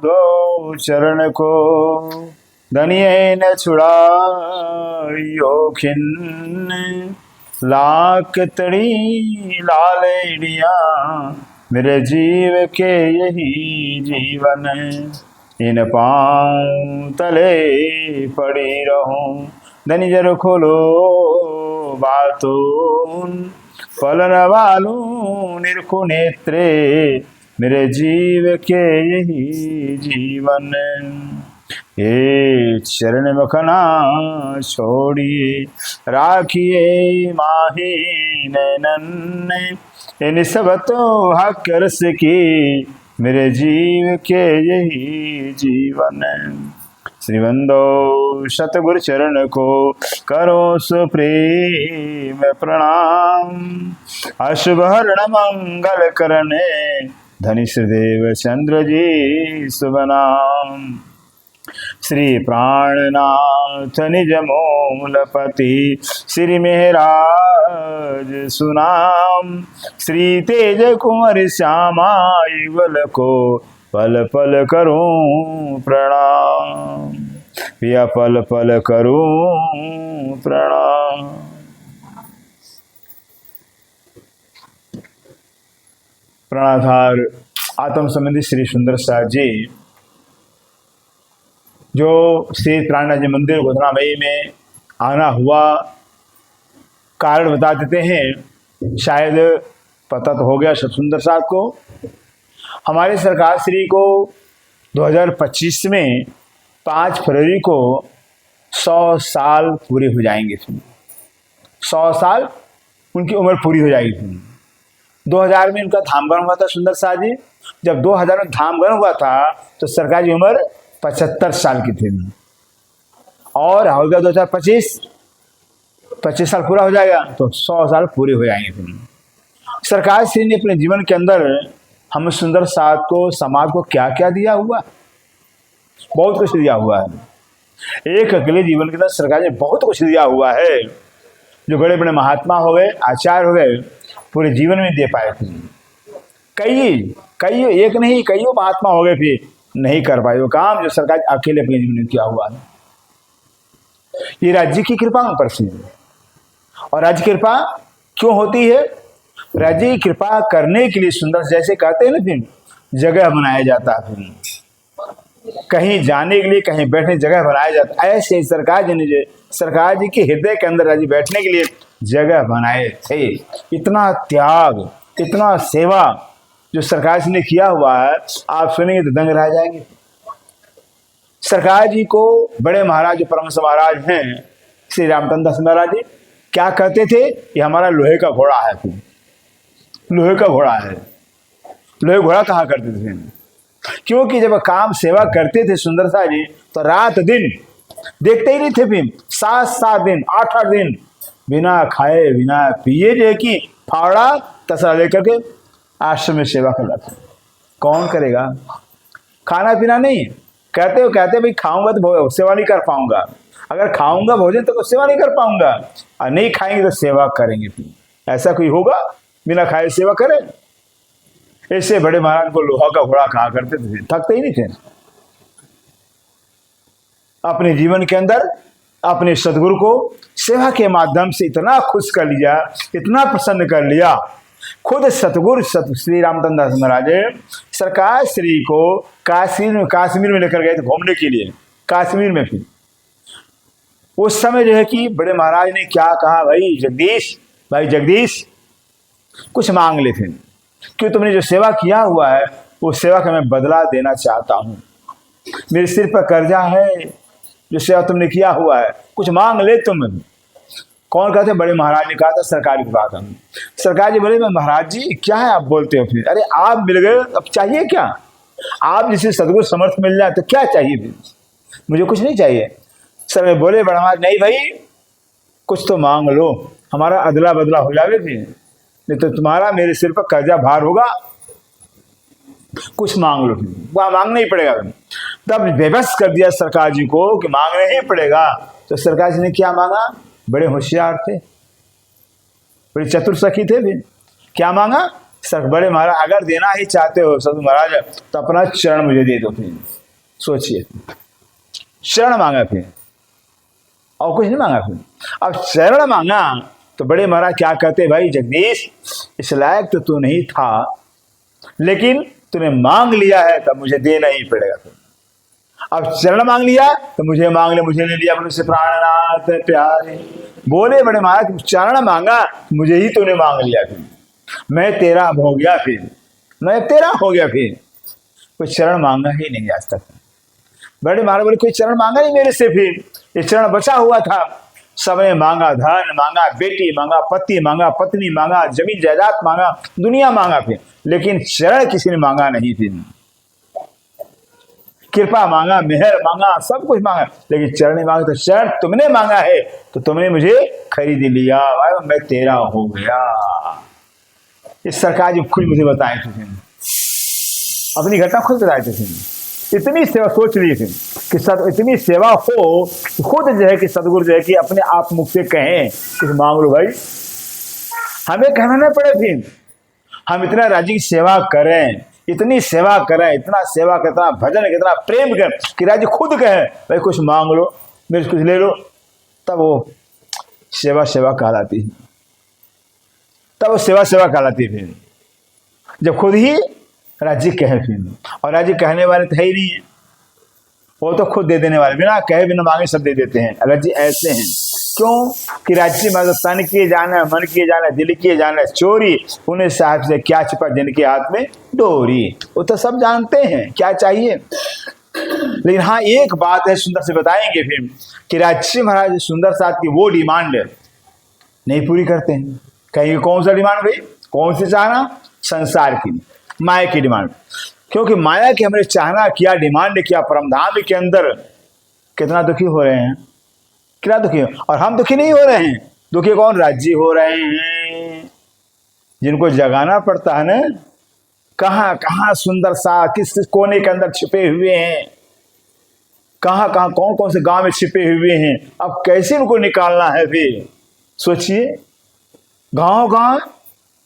दो चरण को, धनिये न छुड़ायो खिन्न, लाख तड़ी लालेड़िया मेरे जीव के यही जीवन, इन पाँव तले पड़ी रहूं। धनी जर खोलो बातों, फलन वालू निरखु नेत्रे मेरे जीव के यही जीवन, ये चरण मखना छोड़िए राखिए माही नैनन, इन सब तो हक रस की मेरे जीव के यही जीवन। श्रीवंदो सतगुरु चरण को करो सुप्रेम प्रणाम, अशुभ हरण मंगल करने धनी श्रीदेव चंद्र जी शुभ नाम। श्री प्राणनाथ निज मूलपति श्री मेहराज सुनाम, श्री तेज कुंवर श्यामा युगल को पल पल करूं प्रणाम, पिया पल पल करूं प्रणाम। प्राणाधार आत्म संबंधी श्री सुंदर साहब जी, जो श्री प्राणनाथ जी मंदिर गोधरामयी में आना हुआ, कारण बता देते हैं। शायद पता तो हो गया सब सुंदर साहब को। हमारे सरकार श्री को 2025 में 5 फरवरी को 100 साल पूरे हो जाएंगे। 100 साल उनकी उम्र पूरी हो जाएगी। 2000 में उनका धामगमन हुआ था सुंदर साहब जी। जब 2000 में धामगमन हुआ था तो सरकार की उम्र 75 साल की थी, और हो गया 2025, 25 साल पूरा हो जाएगा तो 100 साल पूरे हो जाएंगे। सरकार श्री ने अपने जीवन के अंदर हम सुंदर साहब को, समाज को क्या क्या दिया हुआ, बहुत कुछ दिया हुआ है। एक अकेले जीवन के अंदर सरकार ने बहुत कुछ दिया हुआ है, जो बड़े बड़े महात्मा हो गए, आचार्य हो गए, पूरे जीवन में दे पाए थे। कई एक नहीं कई महात्मा हो गए, फिर नहीं कर पाए वो काम जो सरकार अकेले अपने जीवन में किया हुआ है। ये राज्य की कृपा पर से, और राज्य कृपा क्यों होती है? राज्य की कृपा करने के लिए सुंदर जैसे कहते हैं ना, फिर जगह बनाया जाता है, फिर कहीं जाने के लिए, कहीं बैठने जगह बनाया जाता है। ऐसे सरकार जी ने, सरकार जी के हृदय के अंदर राज्य बैठने के लिए जगह बनाए थे। इतना त्याग, इतना सेवा जो सरकार जी ने किया हुआ है, आप सुनेंगे तो दंग रह जाएंगे। सरकार जी को बड़े महाराज जो परमहंस महाराज हैं श्री रामचंद्र दास महाराज जी क्या कहते थे? ये हमारा लोहे का घोड़ा है। लोहे का घोड़ा है। लोहे घोड़ा कहा करते थे, क्योंकि जब काम सेवा करते थे सुंदर साहब जी तो रात दिन देखते ही नहीं थे। फिर 7-7 दिन, 8-8 दिन बिना खाए बिना पिए जो कि फावड़ा तसला लेकर के आश्रम में सेवा कर रहा था। कौन करेगा? खाना पीना नहीं, कहते भाई खाऊंगा तो सेवा नहीं कर पाऊंगा, अगर खाऊंगा भोजन तो सेवा नहीं कर पाऊंगा, और नहीं खाएंगे तो सेवा करेंगे। फिर ऐसा कोई होगा बिना खाए सेवा करे? ऐसे बड़े महाराज को लोहा का घोड़ा कहा करते थे, थकते ही नहीं थे। अपने जीवन के अंदर अपने सदगुरु को सेवा के माध्यम से इतना खुश कर लिया, इतना प्रसन्न कर लिया। खुद सतगुरु श्री रामचंद्र दास महाराज सरकार श्री को काश्मीर में लेकर गए थे घूमने के लिए। काश्मीर में फिर उस समय जो है कि बड़े महाराज ने क्या कहा, भाई जगदीश कुछ मांग ले, फिर क्यों तुमने जो सेवा किया हुआ है उस सेवा का मैं बदला देना चाहता हूँ। मेरे सिर पर कर्जा है, जो सेवा तुमने किया हुआ है, कुछ मांग ले तुम। कौन कहते? बड़े महाराज ने कहा था, सरकार की बात है। सरकार जी बोले, महाराज जी क्या है आप बोलते हो? फिर अरे आप मिल गए, अब चाहिए क्या? आप जिसे सदगुरु समर्थ मिल जाए तो क्या चाहिए? फिर मुझे कुछ नहीं चाहिए। सर में बोले बड़ा महाराज, नहीं भाई कुछ तो मांग लो, हमारा अदला बदला हो जावे, फिर नहीं तो तुम्हारा मेरे सिर पर कर्जा भार होगा। कुछ मांग लो। वहां मांगना ही पड़ेगा। तब बेबस कर दिया सरकार जी को कि मांगना ही पड़ेगा। तो सरकार जी ने क्या मांगा? बड़े होशियार थे, बड़े चतुर सखी थे। भी क्या मांगा? बड़े महाराज अगर देना ही चाहते हो सदगुरु महाराज तो अपना चरण मुझे दे दो। फिर सोचिए, चरण मांगा फिर और कुछ नहीं मांगा। फिर अब चरण मांगा तो बड़े महाराज क्या कहते, भाई जगदीश इस लायक तो तू नहीं था, लेकिन तूने मांग लिया है तब मुझे देना ही पड़ेगा। फिर अब चरण मांग लिया तो मुझे मांग ले, मुझे ले लिया मनुष्य प्राणनाथ प्यारे। बोले बड़े महाराज चरण मांगा मुझे ही तूने मांग लिया, फिर मैं तेरा हो गया, फिर मैं तेरा हो गया। फिर कोई चरण मांगा ही नहीं आज तक। बड़े महाराज बोले कोई चरण मांगा नहीं मेरे से, फिर ये चरण बचा हुआ था। सबने मांगा, धन मांगा, बेटी मांगा, पति मांगा, पत्नी मांगा, जमीन जायदाद मांगा, दुनिया मांगा, फिर लेकिन चरण किसी ने मांगा नहीं। फिर कृपा मांगा, मेहर मांगा, सब कुछ मांगा, लेकिन चरण नहीं मांगा। तो चरण तुमने मांगा है तो तुमने मुझे खरीद लिया, मैं तेरा हो गया। इस सरकार जी खुद मुझे बताए थे, अपनी घटना खुद बताए थे। इतनी सेवा सोच ली थी कि इतनी सेवा हो खुद जो है कि सदगुरु जो है कि अपने आप मुख से कहें कुछ मांग लो भाई, हमें कहना ना पड़े। फिर हम इतना राज्य की सेवा करें, इतनी सेवा करें, इतना सेवा कितना भजन कितना प्रेम करें कि राज्य खुद कहे भाई कुछ मांग लो, मेरे कुछ ले लो, तब वो सेवा सेवा कहलाती है। तब वो सेवा सेवा कहलाती है। फिर जब खुद ही राज्य कहे, फिर और राज्य कहने वाले तो है ही नहीं है, वो तो खुद दे देने वाले, बिना कहे बिना मांगे सब दे देते हैं। राज्य ऐसे हैं क्यों कि राज्य में तो तन किए जाना, मन किए जाना, दिल किए जाना चोरी, उन्हें साहब से क्या छिपा जिनके हाथ में डोरी। वो तो सब जानते हैं क्या चाहिए। लेकिन हाँ एक बात है सुंदर से बताएंगे फिर कि राज्य महाराज सुंदर साथ की वो डिमांड नहीं पूरी करते हैं। कहीं कौन सा डिमांड भाई, कौन से चाहना, संसार की माया की डिमांड। क्योंकि माया की हमने चाहना किया, डिमांड किया, परमधाम के अंदर कितना दुखी हो रहे हैं, कितना दुखी हो। और हम दुखी नहीं हो रहे हैं, दुखी कौन, राज्य हो रहे हैं जिनको जगाना पड़ता है ना। कहाँ कहाँ सुंदर सा किस किस कोने के अंदर छिपे हुए हैं, कहाँ कहाँ कौन कौन से गांव में छिपे हुए हैं। अब कैसे उनको निकालना है, फिर सोचिए। गांव गांव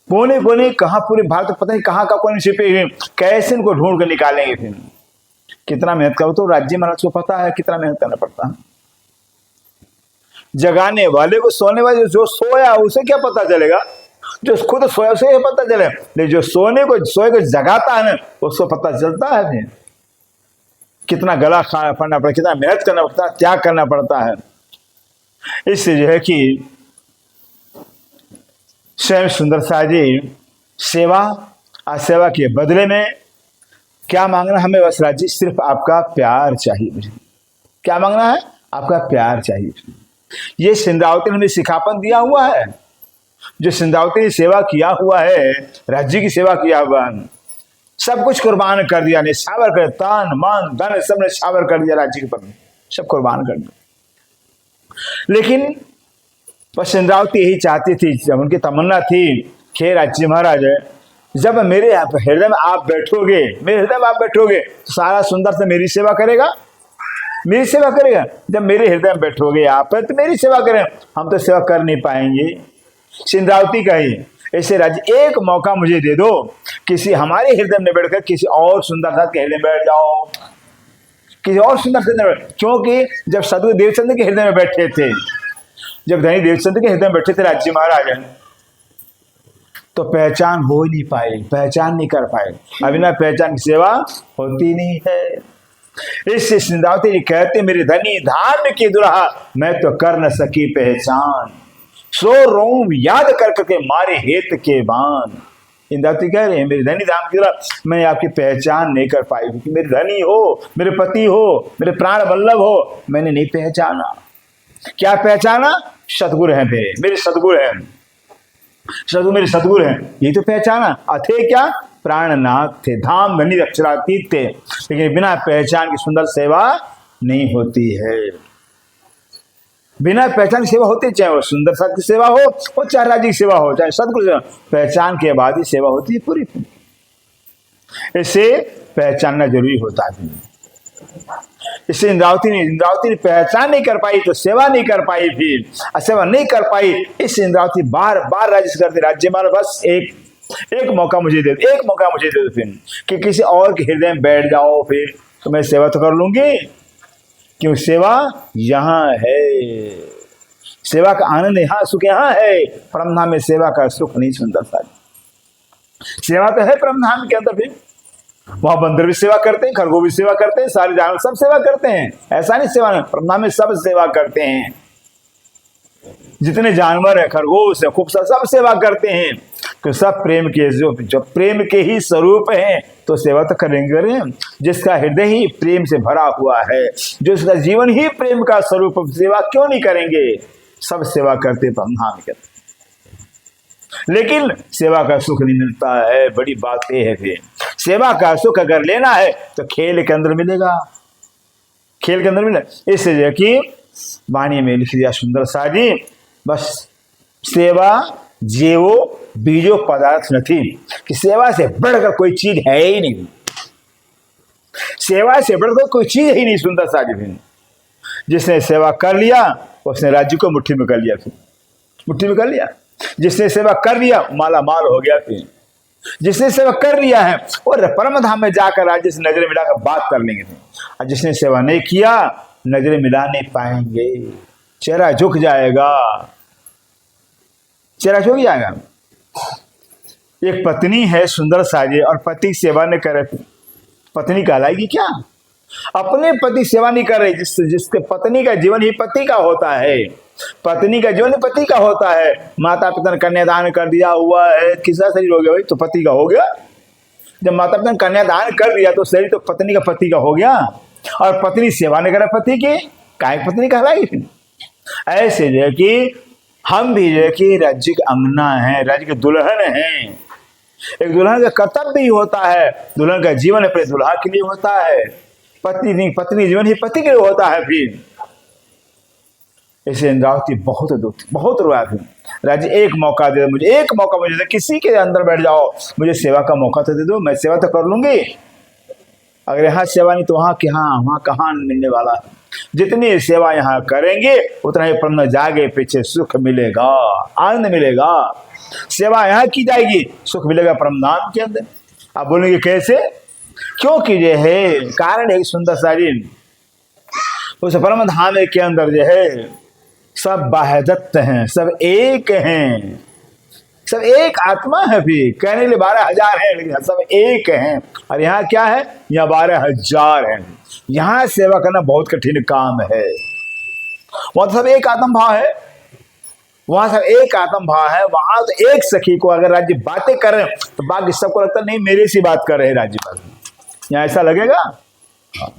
कोने कोने कहाँ पूरे भारत पता नहीं कहाँ का कोने छिपे हुए, कैसे इनको ढूंढ कर निकालेंगे। फिर कितना मेहनत करो, तो राज्य महाराज को पता है कितना मेहनत करना पड़ता है। जगाने वाले को, सोने वाले जो सोया उसे क्या पता चलेगा, जो खुद सोया उसे पता चलेगा, लेकिन जो सोए को जगाता है ना उसको पता चलता है। फिर कितना गला खाना पड़ना पड़ता, कितना मेहनत करना पड़ता है, त्याग करना पड़ता है। इससे जो है कि स्वयं सुंदर सा जी सेवा और सेवा के बदले में क्या मांगना हमें, बस राज्य सिर्फ आपका प्यार चाहिए। मुझे क्या मांगना है, आपका प्यार चाहिए। ये सिंधावती ने हमें सिखापन दिया हुआ है। जो सिंधावती ने सेवा किया हुआ है, राज्य की सेवा किया हुआ है, सब कुछ कुर्बान कर दिया, निछावर कर, तन मन धन सब निछावर कर दिया, राज्य के पर सब कुर्बान कर दिया। लेकिन बस सिंधावती यही चाहती थी, जब उनकी तमन्ना थी कि राज्य महाराज जब मेरे हृदय में आप बैठोगे, मेरे हृदय में आप बैठोगे तो सारा सुंदर से मेरी सेवा करेगा, मेरी सेवा करेगा। जब मेरे हृदय में बैठोगे आप तो मेरी सेवा करें, हम तो सेवा कर नहीं पाएंगे। सिंधावती कही ऐसे राज्य एक मौका मुझे दे दो, किसी हमारे हृदय में बैठकर किसी और सुंदर साथ के हृदय में बैठ जाओ, किसी और सुंदर से। क्योंकि जब सदगुरु देवचंद्र के हृदय में बैठे थे, जब धनी देवचंद्र के हृदय में बैठे थे राज्य महाराज, तो पहचान हो ही नहीं पाई, पहचान नहीं कर पाए। अभी ना पहचान की सेवा होती नहीं है। इससे सिंधावती जी कहते मेरे धनी धाम की दुल्हा, मैं तो कर न सकी पहचान, सो रोम याद कर करके मारे हेत के बान। इंदावती कह रहे हैं मेरे धनी धाम की दुल्हा, मैं आपकी पहचान नहीं कर पाई, क्योंकि मेरे धनी हो, मेरे पति हो, मेरे प्राण वल्लभ हो, मैंने नहीं पहचाना। क्या पहचाना, सतगुरु है मेरे सतगुरु हैं, सदगुरु मेरे सदगुरु हैं, यही तो पहचाना। अथे क्या, प्राणनाथ थे, धाम धनी अक्षरातीत थे। लेकिन बिना पहचान की सुंदर सेवा नहीं होती है। बिना पहचान की सेवा होती, चाहे वो सुंदर साथ की सेवा हो, और चाहे राज्य की सेवा हो, चाहे सदगुरु सेवा, पहचान के बाद ही सेवा होती है पूरी। इसे पहचानना जरूरी होता है। इससे इंद्रावती ने पहचान नहीं कर पाई तो सेवा नहीं कर पाई, फिर सेवा नहीं कर पाई। इस इंद्रावती बार बार राज्य करते, राज्य मार बस एक एक मौका मुझे दे दो, एक मौका मुझे दे दो फिर, कि किसी और के हृदय में बैठ जाओ फिर तो मैं सेवा तो कर लूंगी। क्यों? सेवा यहाँ है, सेवा का आनंद यहाँ, सुख यहाँ है। परमधाम में सेवा का सुख नहीं। सुंदर सा सेवा तो है परमधाम के अंदर भी। वहां बंदर भी सेवा करते हैं, खरगोश भी सेवा करते हैं, सारे जानवर सब सेवा करते हैं। ऐसा नहीं सेवा नहीं, परमधाम में सब सेवा करते हैं। जितने जानवर है, खरगोश है, खूब सब सेवा करते हैं। तो सब प्रेम के जो प्रेम के ही स्वरूप हैं, तो सेवा तो करेंगे। जिसका हृदय ही प्रेम से भरा हुआ है, जो इसका जीवन ही प्रेम का स्वरूप, सेवा क्यों नहीं करेंगे? सब सेवा करते परमधाम के। लेकिन सेवा का सुख नहीं मिलता है। बड़ी बात यह है फिर, सेवा का सुख अगर लेना है तो खेल के अंदर मिलेगा, खेल के अंदर मिलेगा। इसलिए कि वाणी में लिख दिया सुंदर सा जी, बस सेवा जेवो बीजो पदार्थ नहीं, कि सेवा से बढ़कर कोई चीज है ही नहीं। सेवा से बढ़कर कोई चीज ही नहीं। सुंदर सा जी, जिसने सेवा कर लिया उसने राज्य को मुट्ठी में कर लिया, फिर मुट्ठी में कर लिया। जिसने सेवा कर लिया माला माल हो गया। फिर जिसने सेवा कर लिया है और परम धाम में जाकर राज्य से नजरें मिलाकर बात कर लेंगे। और जिसने सेवा नहीं किया नजरें मिला नहीं पाएंगे, चेहरा झुक जाएगा, चेहरा झुक जाएगा। एक पत्नी है सुंदर साजे और पति सेवा नहीं करे, पत्नी कहलाएगी क्या? अपने पति सेवा नहीं कर रही, जिसके पत्नी का जीवन ही पति का होता है, पत्नी का जीवन ही पति का होता है। माता पिता ने कन्यादान कर दिया हुआ है, किसका शरीर हो गया भाई? तो पति का हो गया। जब माता पिता ने कन्यादान कर दिया तो शरीर तो पत्नी का पति का हो गया। और पत्नी सेवा नहीं करे पति की, काय पत्नी कहलाएगी? ऐसे जो है कि हम भी जो है कि राज्य के अंगना है, राज्य के दुल्हन हैं। एक दुल्हन का कर्तव्य ही होता है, दुल्हन का जीवन अपने दुल्हा के लिए होता है, पत्नी नहीं, पत्नी जीवन ही पति के लिए होता है। फिर इसे इंद्रावती बहुत दुख, बहुत रोया। फिर राज्य एक मौका दे दो मुझे, एक मौका मुझे दे, किसी के अंदर बैठ जाओ, मुझे सेवा का मौका तो दे दो, मैं सेवा तो कर लूंगी। अगर यहाँ सेवा नहीं तो वहाँ कहाँ मिलने वाला है। जितनी सेवा यहाँ करेंगे उतना ही परम जागे पीछे सुख मिलेगा, आनंद मिलेगा। सेवा यहाँ की जाएगी, सुख मिलेगा परमधाम के अंदर। आप बोलेंगे कैसे? क्योंकि जो है कारण एक सुंदर सारी उस परम धाम के अंदर जो है सब बाह्यदत्त हैं, सब एक हैं, सब एक आत्मा है। भी कहने के लिए 12,000 है लेकिन सब एक हैं। और यहाँ क्या है? यहाँ 12,000 है। यहाँ सेवा करना बहुत कठिन काम है। वहां तो सब एक आत्म भाव है, वहां सब एक आत्म भाव है। वहां तो एक सखी को अगर राज्य बातें कर रहे हैं तो बाकी सबको लगता नहीं मेरे से बात कर रहे हैं राज्य पर। यहाँ ऐसा लगेगा?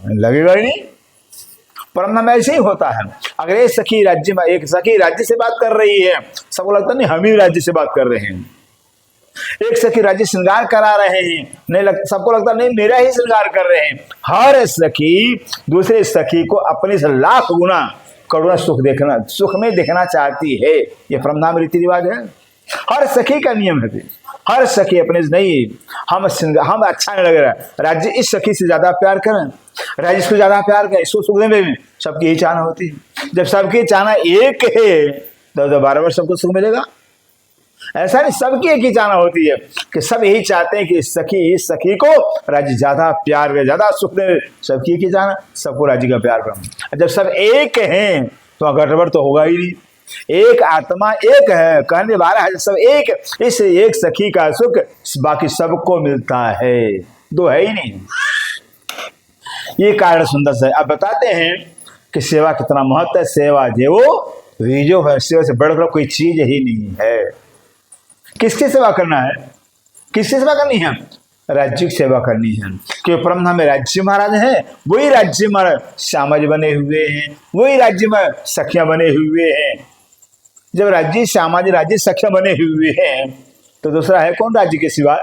लगेगा ही नहीं। परम में ऐसे ही होता है। अगर एक सखी राज्य से बात कर रही है, सबको लगता नहीं हम ही राज्य से बात कर रहे हैं। एक सखी राज्य श्रृंगार करा रहे हैं, नहीं सबको लगता नहीं मेरा ही श्रृंगार कर रहे हैं। हर सखी दूसरे सखी को अपने से लाख गुना करुणा सुख में देखना चाहती है। ये परमधाम रीति रिवाज है, हर सखी का नियम है। हर सखी अपने से नहीं, हम अच्छा नहीं लग रहा है, राज्य इस सखी से ज्यादा प्यार करें, राज्य इसको ज्यादा प्यार करें, इसको सुख देने में सबकी यही चाहना होती है। जब सबकी चाहना एक है तो 12 वर्ष सबको सुख मिलेगा। ऐसा नहीं, सबकी एक ही चाहना होती है कि सब यही चाहते हैं कि इस सखी को राज्य ज्यादा प्यार करे, ज्यादा सुख दे। सबकी एक ही चाहना, सबको राज्य का प्यार करना। जब सब एक हैं तो गड़बड़ तो होगा ही नहीं। एक आत्मा एक है, कहने 12 है, सब एक। इस एक सखी का सुख बाकी सबको मिलता है, दो है ही नहीं। ये कारण सुंदर से अब बताते हैं कि सेवा कितना महत्व है। सेवा जो वीजो है, सेवा से बढ़कर कोई चीज ही नहीं है। किसकी सेवा करना है? किसकी सेवा करनी है? राज्य की सेवा करनी है। क्योंकि परमधाम में राज्य महाराज हैं, वही राज्य महाराज श्यामा जी बने हुए हैं, वही राज्य में सखियां बने हुए हैं। जब राज्य श्यामा जी राज्य सखियां बने हुए हैं तो दूसरा है कौन राज्य के सिवा?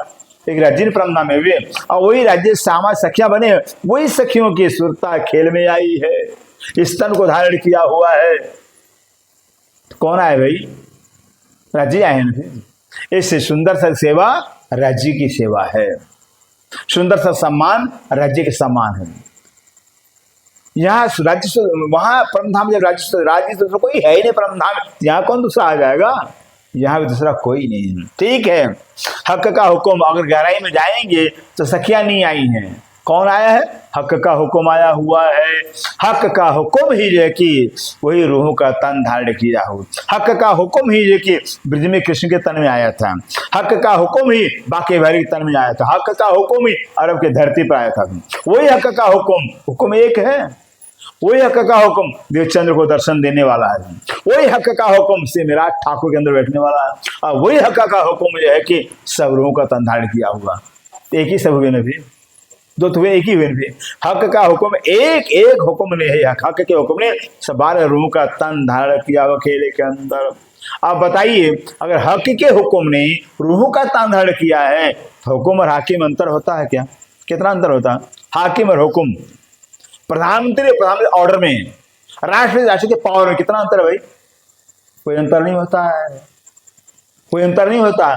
एक राज्य परमधाम में हुए और वही राज्य श्यामा सखियां बने, वही सखियों की सुरता खेल में आई है, स्तन को धारण किया हुआ है। कौन आए भाई? राज्य आए हैं। इससे सुंदर सा सेवा राज्य की सेवा है, सुंदर सा सम्मान राज्य के सम्मान है। यहाँ राज्य वहां परमधाम जब राज्य तो कोई है ही नहीं परमधाम, यहाँ कौन दूसरा आ जाएगा? यहाँ भी दूसरा कोई नहीं है। ठीक है, हक का हुक्म, अगर गहराई में जाएंगे तो सखियां नहीं आई हैं। कौन आया है? हक का हुक्म आया हुआ है। हक का हुक्म ही जो है कि वही रूहों का तन धारण किया हो। हक का हुक्म ही जो कि ब्रज में कृष्ण के तन में आया था। हक का हुक्म ही बाके बिहारी के तन में आया था। हक का हुक्म ही अरब के धरती पर आया था। वही हक का हुक्म एक है। वही हक का हुक्म देवचंद्र को दर्शन देने वाला है। वही हक का हुक्म से मेरा ठाकुर के अंदर बैठने वाला है। और वही हक का हुक्म जो है कि सब रूहों का तन धारण किया हुआ। एक ही सब हुए न भी, दो तो एक ही हुए भी। हक का हुक्म एक एक हुक्म ने है। हक के हुक्म ने सब 12 रूहों का तन धारण किया हुआ खेले के अंदर। आप बताइए, अगर हक के हुक्म ने रूहों का तन धारण किया है तो हुक्म और हाकिम अंतर होता है क्या? कितना अंतर होता है? हाकिम और हुक्म, प्रधानमंत्री ऑर्डर में, राष्ट्र के पावर में कितना अंतर है भाई? कोई अंतर नहीं होता है, कोई अंतर नहीं होता।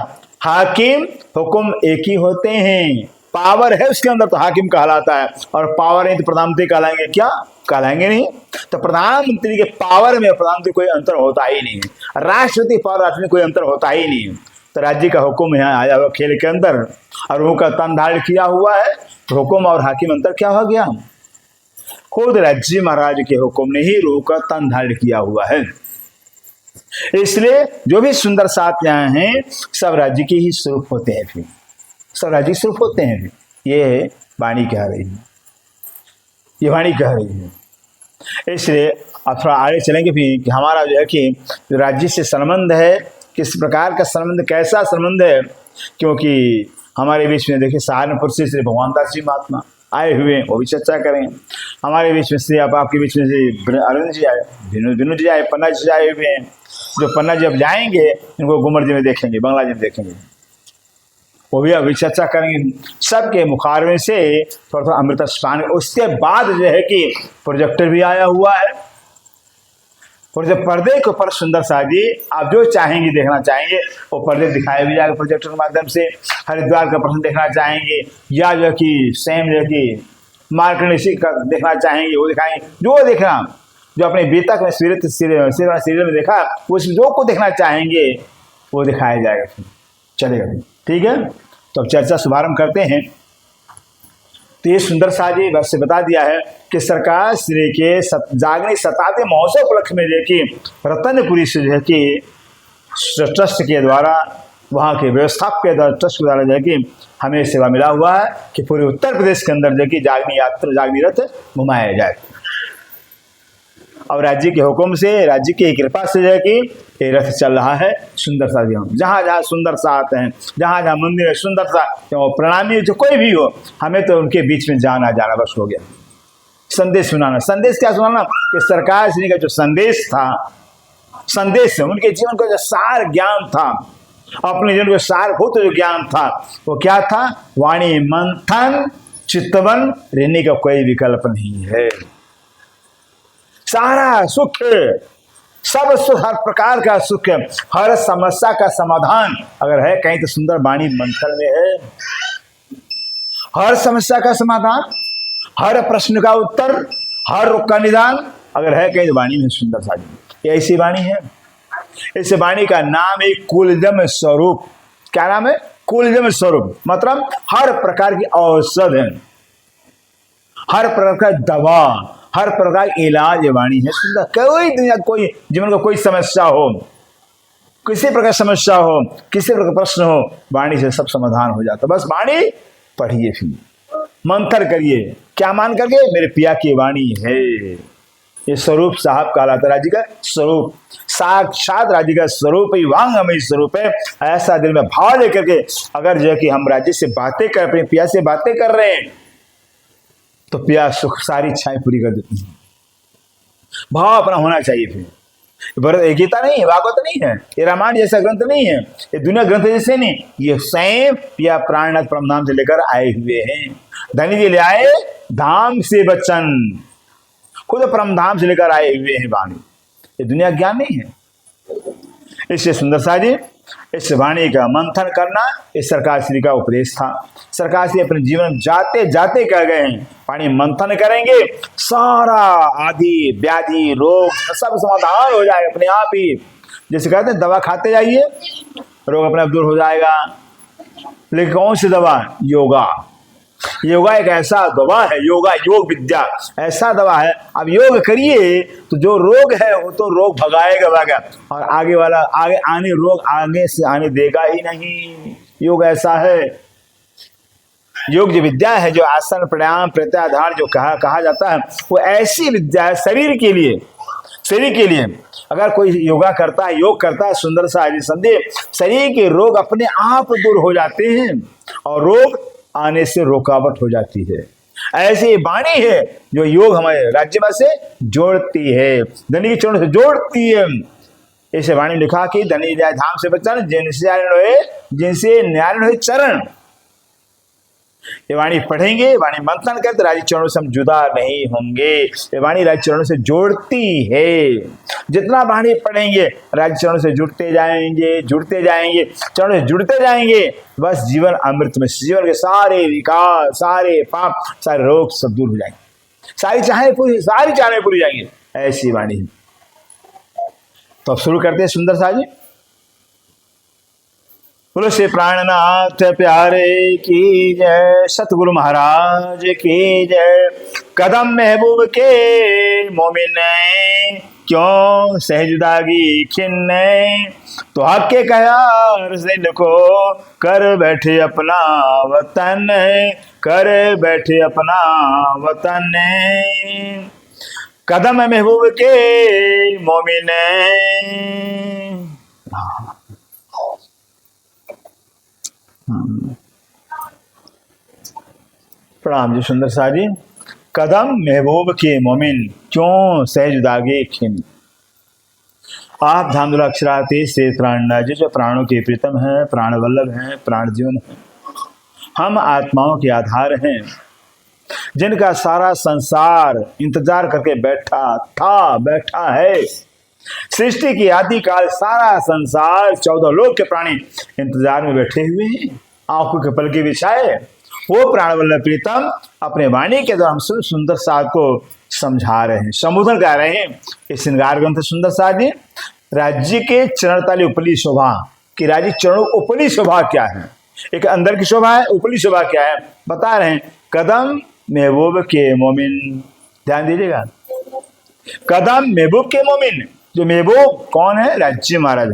हाकिम हुक्म एक ही होते हैं। पावर है उसके अंदर तो हाकिम कहलाता है, और पावर नहीं तो प्रधानमंत्री कहलाएंगे क्या? कहलाएंगे नहीं। तो प्रधानमंत्री के पावर में प्रधानमंत्री कोई अंतर होता ही नहीं। राष्ट्रपति पावर राष्ट्र में कोई अंतर होता ही नहीं। तो राज्य का हुक्म यहाँ आया हुआ खेल के अंदर, और रूह का तन धारण किया हुआ है। तो हुक्म और हाकिम अंतर क्या हो गया? खुद राज्य महाराज के हुक्म ने ही रूह का तन धारण किया हुआ है। इसलिए जो भी सुंदर साथ यहाँ हैं सब राज्य के ही स्वरूप होते हैं। फिर सब राज्य स्वरूप होते हैं। ये वाणी कह रही है, ये वाणी कह रही है। इसलिए अब थोड़ा आगे चलेंगे फिर कि हमारा जो है कि राज्य से संबंध है, किस प्रकार का संबंध, कैसा संबंध है। क्योंकि हमारे बीच में देखिए सहारनपुर से श्री भगवान दास जी महात्मा आए हुए हैं, वो भी चर्चा करें। हमारे बीच में से आपके बीच में से अरविंद जी आए, विनोद जी आए, पन्ना जी आए हुए हैं। जो पन्ना जी अब जाएंगे इनको गुमर जी में देखेंगे, बंगला जी में देखेंगे, वो भी अभी चर्चा करेंगे। सबके मुखारवे से थोड़ा थोड़ा अमृत स्नान। उसके बाद जो है कि प्रोजेक्टर भी आया हुआ है। और जब पर्दे के ऊपर सुंदर सा जी आप जो चाहेंगे देखना चाहेंगे वो पर्दे दिखाए भी जाएगा प्रोजेक्टर के माध्यम से। हरिद्वार का प्रश्न देखना चाहेंगे, या जो कि सेम जो कि मार्कंडेय का देखना चाहेंगे वो दिखाएंगे। जो देखना, जो अपने बीतक में सीरियल में देखा उस जो को देखना चाहेंगे वो दिखाया जाएगा। फिर चलेगा, ठीक है। तो अब चर्चा शुभारंभ करते हैं। तो ये सुंदर सा जी बस से बता दिया है कि सरकार श्री के जागने 27वें महोत्सव उपलक्ष्य में जो कि रतनपुरी से जो है कि ट्रस्ट के द्वारा, वहाँ के व्यवस्थापक के द्वारा, ट्रस्ट के द्वारा जो है कि हमें सेवा मिला हुआ है कि पूरे उत्तर प्रदेश के अंदर जो कि जागनी रथ घुमाया जाए। और राज्य के हुक्म से, राज्य की कृपा से जो है कि ये रथ चल रहा है सुंदर सा। जहाँ जहाँ सुंदर सा आते हैं, जहाँ जहाँ मंदिर है सुंदर सा, तो प्रणामी जो कोई भी हो, हमें तो उनके बीच में जाना बस हो गया। संदेश सुनाना, संदेश क्या सुनाना कि सरकार श्री का जो संदेश था, संदेश उनके जीवन का जो सार ज्ञान था, अपने जीवन का सारभूत जो ज्ञान था वो क्या था? वाणी मंथन चित्तवन रहने का कोई विकल्प नहीं है। सारा सुख, सब सुख, हर प्रकार का सुख, हर समस्या का समाधान अगर है कहीं तो सुंदर वाणी मंथन में है। हर समस्या का समाधान, हर प्रश्न का उत्तर, हर रोग का निदान अगर है कहीं तो वाणी में सुंदर सा। ये ऐसी वाणी है। इस वाणी का नाम है कुलजम स्वरूप। क्या नाम है? कुलजम स्वरूप। मतलब हर प्रकार की औषध है, हर प्रकार का दवा, हर प्रकार का इलाज वाणी है। सुंदर, कोई दुनिया कोई जीवन का कोई समस्या हो, किसी प्रकार समस्या हो, किसी प्रकार प्रश्न हो, वाणी से सब समाधान हो जाता। बस वाणी पढ़िए, फिर मंथन करिए। क्या मान करके? मेरे पिया की वाणी है। ये स्वरूप साहब कहलाता है, राज्य का स्वरूप, साक्षात राज्य का स्वरूप ही वांगमय स्वरूप है। ऐसा दिल में भाव लेकर के अगर जो है कि हम राज्य से बातें कर, अपने पिया से बातें कर रहे हैं तो पिया सुख सारी इच्छाएं पूरी कर देती हैं। भाव अपना होना चाहिए। फिर ये गीता नहीं है, भागवत नहीं है, ये रामायण जैसा ग्रंथ नहीं है, ये दुनिया ग्रंथ जैसे नहीं, ये स्वयं पिया प्राणनाथ परमधाम से लेकर आए हुए हैं। धनी जी ले आए धाम से बच्चन, खुद परमधाम से लेकर आए हुए हैं वाणी। ये दुनिया ज्ञान नहीं है। इससे सुंदर सा जी इस वाणी का मंथन करना इस सरकार श्री का उपदेश था। सरकार श्री अपने जीवन जाते जाते कह गए हैं वाणी मंथन करेंगे सारा आदि व्याधि रोग सब समाधान हो जाए अपने आप ही। जैसे कहते हैं दवा खाते जाइए रोग अपने आप दूर हो जाएगा, लेकिन कौन सी दवा? योगा। योगा एक ऐसा दवा है, योगा योग विद्या ऐसा दवा है, अब योग करिए तो जो रोग है वो तो रोग भगाएगा और आगे वाला आगे आने रोग आगे से आने देगा ही नहीं। योग ऐसा है, योग जो विद्या है, जो आसन प्राणायाम प्रत्याहार जो कहा जाता है, वो ऐसी विद्या है शरीर के लिए। शरीर के लिए अगर कोई योगा करता है, योग करता है, सुंदर सा संदेह, शरीर के रोग अपने आप दूर हो जाते हैं और रोग आने से रुकावट हो जाती है। ऐसी वाणी है जो योग हमारे राज्य में से जोड़ती है, धनी के चरणों से जोड़ती है। ऐसे वाणी लिखा कि धनी जाए धाम से बचन, जिनसे नारायण हुए चरण। ये वाणी पढ़ेंगे, वाणी मंथन करते राज्य चरणों से हम जुदा नहीं होंगे। ये वाणी राज्य चरणों से जोड़ती है। जितना वाणी पढ़ेंगे राज्य चरणों से जुड़ते जाएंगे, चरणों से जुड़ते जाएंगे, बस जीवन अमृत में जीवन के सारे विकार, सारे पाप, सारे रोग सब दूर हो जाएंगे, सारी चाहें पूरी जाएंगे। ऐसी वाणी। तो अब शुरू करते हैं सुंदर सा जी। बोलो श्री प्राणनाथ प्यारे की जय, सतगुरु महाराज की जय। कदम महबूब के मोमिन क्यों सहजदागी खिन्ने, तो हक के कयार दिल को कर बैठे अपना वतन, कर बैठे अपना वतन। कदम महबूब के मोमिन। प्रणाम जी सुंदर सा जी। कदम महबूब के मोमिन क्यों सहज दागे खिन। आप धामदुला अक्षरातीत से प्राणनाथ जी जो प्राणों के प्रीतम हैं, प्राण वल्लभ हैं, प्राण जीवन हैं। हम आत्माओं के आधार हैं, जिनका सारा संसार इंतजार करके बैठा है। सृष्टि की आदि काल सारा संसार 14 लोक के प्राणी इंतजार में बैठे हुए हैं, आंखों के पलके बिछाए। वो प्राणवल्लभ प्रीतम अपने वाणी के द्वारा हम सुंदर साध को समझा रहे हैं, संबोधन कर रहे हैं। इस श्रृंगार ग्रंथ सुंदर साध जी राज्य के चरण ताली उपली शोभा कि राज्य चरणों उपली शोभा क्या है। एक अंदर की शोभा है, उपली शोभा क्या है बता रहे हैं। कदम महबूब के मोमिन, ध्यान दीजिएगा, कदम महबूब के मोमिन। जो महबूब कौन है? राज्य महाराज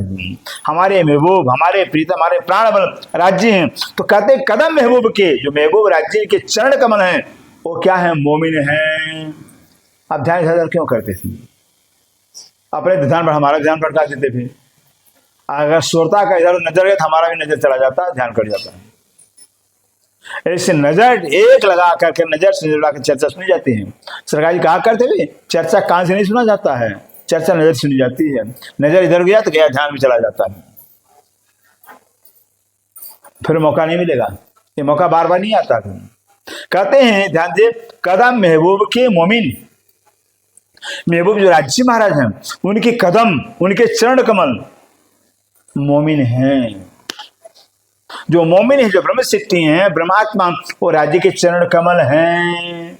हमारे महबूब, हमारे प्रीतम, हमारे प्राण बल राज्य हैं। तो कहते कदम महबूब के, जो महबूब राज्य के चरण कमल हैं वो क्या है? मोमिन हैं। अब ध्यान इधर क्यों करते थे? अपने ध्यान पर हमारा ध्यान भटका देते थे। अगर श्रोता का इधर नजर गया तो हमारा भी नजर चला जाता, ध्यान कट जाता है। ऐसे नजर एक लगा करके नजर से नजर लगाकर चर्चा सुनी जाती है। सरकार जी कहा करते हुए चर्चा कान से नहीं सुना जाता है, चर्चा नजर सुनी जाती है। नजर इधर गया तो गया, ध्यान भी चला जाता है, फिर मौका नहीं मिलेगा। ये मौका बार बार नहीं आता। कहते हैं ध्यान दे, कदम महबूब के मोमिन। महबूब जो राज्य महाराज हैं उनके कदम, उनके चरण कमल मोमिन हैं। जो मोमिन है, जो ब्रह्म सिद्धि हैं, ब्रह्मात्मा, वो राज्य के चरण कमल हैं,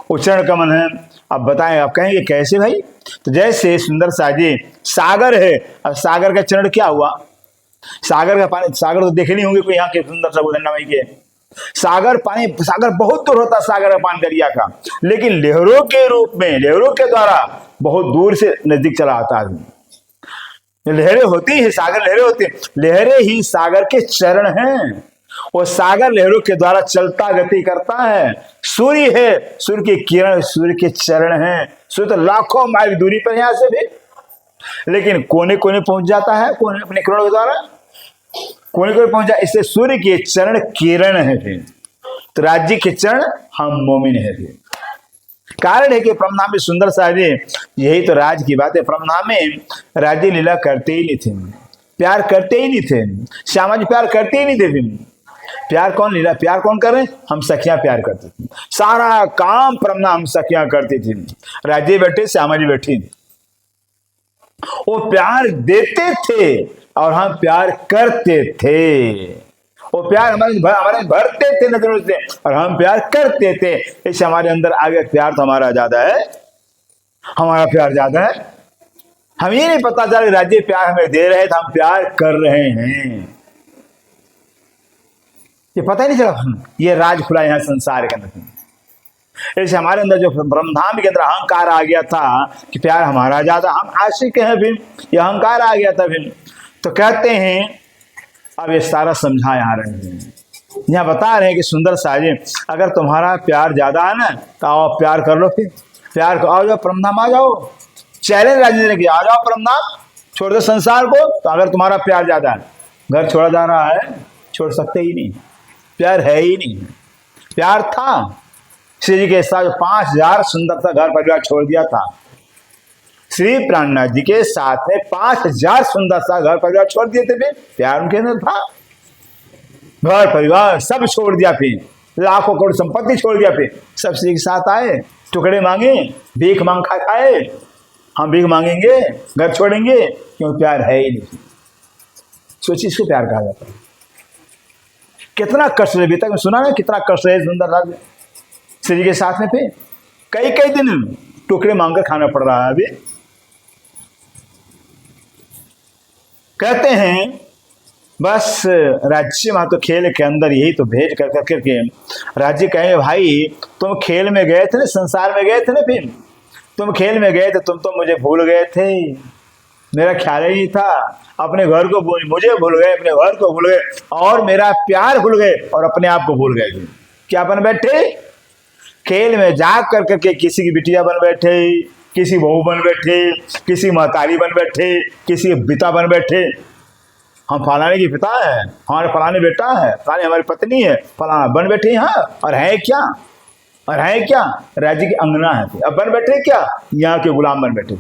वो चरण कमल हैं। अब बताएं, आप कहेंगे कैसे भाई? तो जैसे सुंदर साजी सागर है, अब सागर का चरण क्या हुआ? सागर का पानी, सागर तो देखे नहीं होंगे कोई यहाँ के सुंदर सा गोधन्ना भाई के। सागर पानी, सागर बहुत दूर होता है सागर का पानी दरिया का, लेकिन लहरों के रूप में, लहरों के द्वारा बहुत दूर से नजदीक चला आता है। लहरें होती है, सागर लहरें होती है, लहरें ही सागर के चरण हैं। वो सागर लहरों के द्वारा चलता गति करता है। सूर्य है, सूर्य की किरण सूर्य के चरण हैं। सूर्य तो लाखों माइल दूरी पर यहां से भी, लेकिन कोने कोने पहुंच जाता है, कोने अपने किरणों के द्वारा कोने कोने पहुंच जाए। इससे सूर्य के चरण किरण है। फिर तो राज्य के चरण हम मोमिन है। कारण है कि ब्रह्मधाम में सुंदर साजे, यही तो राज की बात है। ब्रह्मधाम में राज्य लीला करते ही नहीं थे, प्यार करते ही नहीं थे, श्यामा जी प्यार करते ही नहीं थे। प्यार कौन लीला, प्यार कौन कर रहे? हम सखियां प्यार करते थे। सारा काम प्रमना हम सखियां करती थी। राज्य बैठे, श्यामा जी बैठी, वो प्यार देते थे और हम प्यार करते थे। वो प्यार हमारे भरते थे नजरों से और हम प्यार करते थे। इससे हमारे अंदर आगे प्यार तो हमारा ज्यादा है, हमारा प्यार ज्यादा है। हम ये नहीं पता चला राज्य प्यार हमें दे रहे थे, हम प्यार कर रहे हैं, ये पता ही नहीं चला। ये राज खुला यहाँ संसार के अंदर। ऐसे हमारे अंदर जो ब्रह्मधाम के अंदर अहंकार आ गया था कि प्यार हमारा ज्यादा, हम आशिक हैं, फिर ये अहंकार आ गया था। फिर तो कहते हैं, अब ये सारा समझा यहाँ रहे हैं, यहाँ बता रहे हैं कि सुंदर साजे, अगर तुम्हारा प्यार ज्यादा है ना तो आओ प्यार कर लो, फिर प्यार को आओ जाओ परमधाम आ जाओ। चैलेंज राजेंद्र ने किया, आ जाओ परमधाम, छोड़ दो संसार को। तो अगर तुम्हारा प्यार ज्यादा है, घर छोड़ा जा रहा है, छोड़ सकते ही नहीं, प्यार है ही नहीं। प्यार था, श्री जी के साथ 5000 सुंदर सा घर परिवार छोड़ दिया था। श्री प्राणनाथ जी के साथ में 5000 सुंदर सा घर परिवार छोड़ दिए थे, फिर प्यार उनके अंदर था। घर परिवार सब छोड़ दिया, फिर लाखों करोड़ संपत्ति छोड़ दिया, फिर सब श्री के साथ आए, टुकड़े मांगे, भीख मांग खा खाए। हम भीख मांगेंगे, घर छोड़ेंगे, क्यों? प्यार है ही नहीं। सोचिए, इसको प्यार कहा जाता है। कितना कष्ट है, अभी तक सुना ना कितना कष्ट है सुंदर राज श्री जी के साथ में। फिर कई कई दिन टुकड़े मांगकर खाना पड़ रहा है। अभी कहते हैं बस राज्य वहां तो खेल के अंदर यही तो भेज कर करके राज्य कहेंगे, भाई तुम खेल में गए थे ना, संसार में गए थे ना, फिर तुम खेल में गए थे, तुम तो मुझे भूल गए थे, मेरा ख्याल ही नहीं था। अपने घर को मुझे भूल गए, अपने घर को भूल गए, और मेरा प्यार भूल गए, और अपने आप को भूल गए। क्या बन बैठे? खेल में जा कर करके किसी की बिटिया बन बैठे, किसी बहू बन बैठे, किसी महतारी बन बैठे, किसी पिता बन बैठे। हम फलाने की पिता है, हमारे फलाने बेटा है, फलाने हमारी पत्नी है, फलाना बन बैठे यहाँ। और है क्या? और है क्या? राज्य की अंगना है, अब बन बैठे क्या? यहाँ के गुलाम बन बैठे।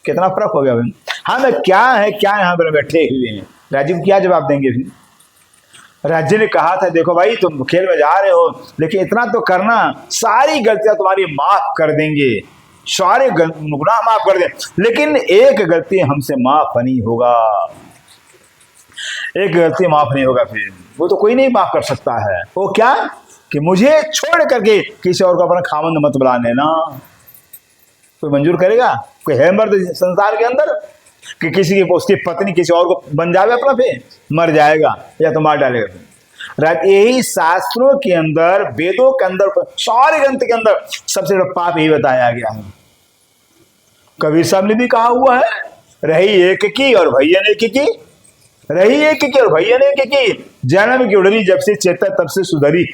कितना फर्क हो गया भाई। हम क्या है, क्या यहाँ पर बैठे हुए हैं, राज्य को क्या जवाब देंगे? फिर राज्य ने कहा था, देखो भाई तुम खेल में जा रहे हो, लेकिन इतना तो करना, सारी गलतियां तुम्हारी माफ कर देंगे, सारे गुनाह माफ कर दें, लेकिन एक गलती हमसे माफ नहीं होगा, एक गलती माफ नहीं होगा। फिर वो तो कोई नहीं माफ कर सकता है। वो क्या? कि मुझे छोड़ करके किसी और को अपना खामंद मत बुला लेना। कोई मंजूर करेगा? कोई है मर्द संसार के अंदर कि किसी की उसकी पत्नी किसी और को बन जावे अपना? फिर मर जाएगा या तो मार डालेगा। यही शास्त्रों के अंदर, वेदों के अंदर, सारे ग्रंथ के अंदर सबसे बड़ा पाप यही बताया गया है। कबीर साहब ने भी कहा हुआ है, रही एक की और भैया ने की, रही एक की और भैया ने की, जन्म की उड़री जब से चेता तब से सुधरी।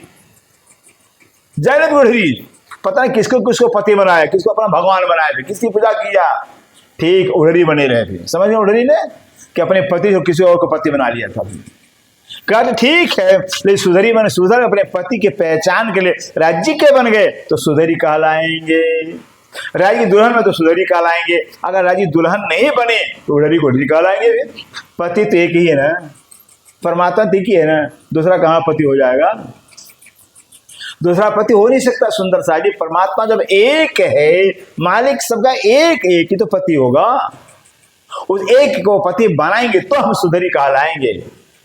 जन्म की उड़री, पता नहीं किसको किसको पति बनाया, किसको अपना भगवान बनाया, फिर किसकी पूजा किया, ठीक उड़री बने रहे। फिर समझ में उड़री ने कि अपने पति को किसी और को पति बना लिया था। कहते ठीक है, लेकिन सुधरी बने, सुधर अपने पति के पहचान के लिए राज्य के बन गए तो सुधरी कहलाएंगे। राज्य की दुल्हन में तो सुधरी कहलाएंगे, अगर राज्य दुल्हन नहीं बने तो उड़री को कहलाएंगे। पति तो एक ही है ना, परमात्मा तो एक ही है ना, दूसरा कहाँ पति हो जाएगा? दूसरा पति हो नहीं सकता। सुंदर सा जी, परमात्मा जब एक है, मालिक सबका एक, एक ही तो पति होगा। उस एक को पति बनाएंगे तो हम सुधरी कहलाएंगे,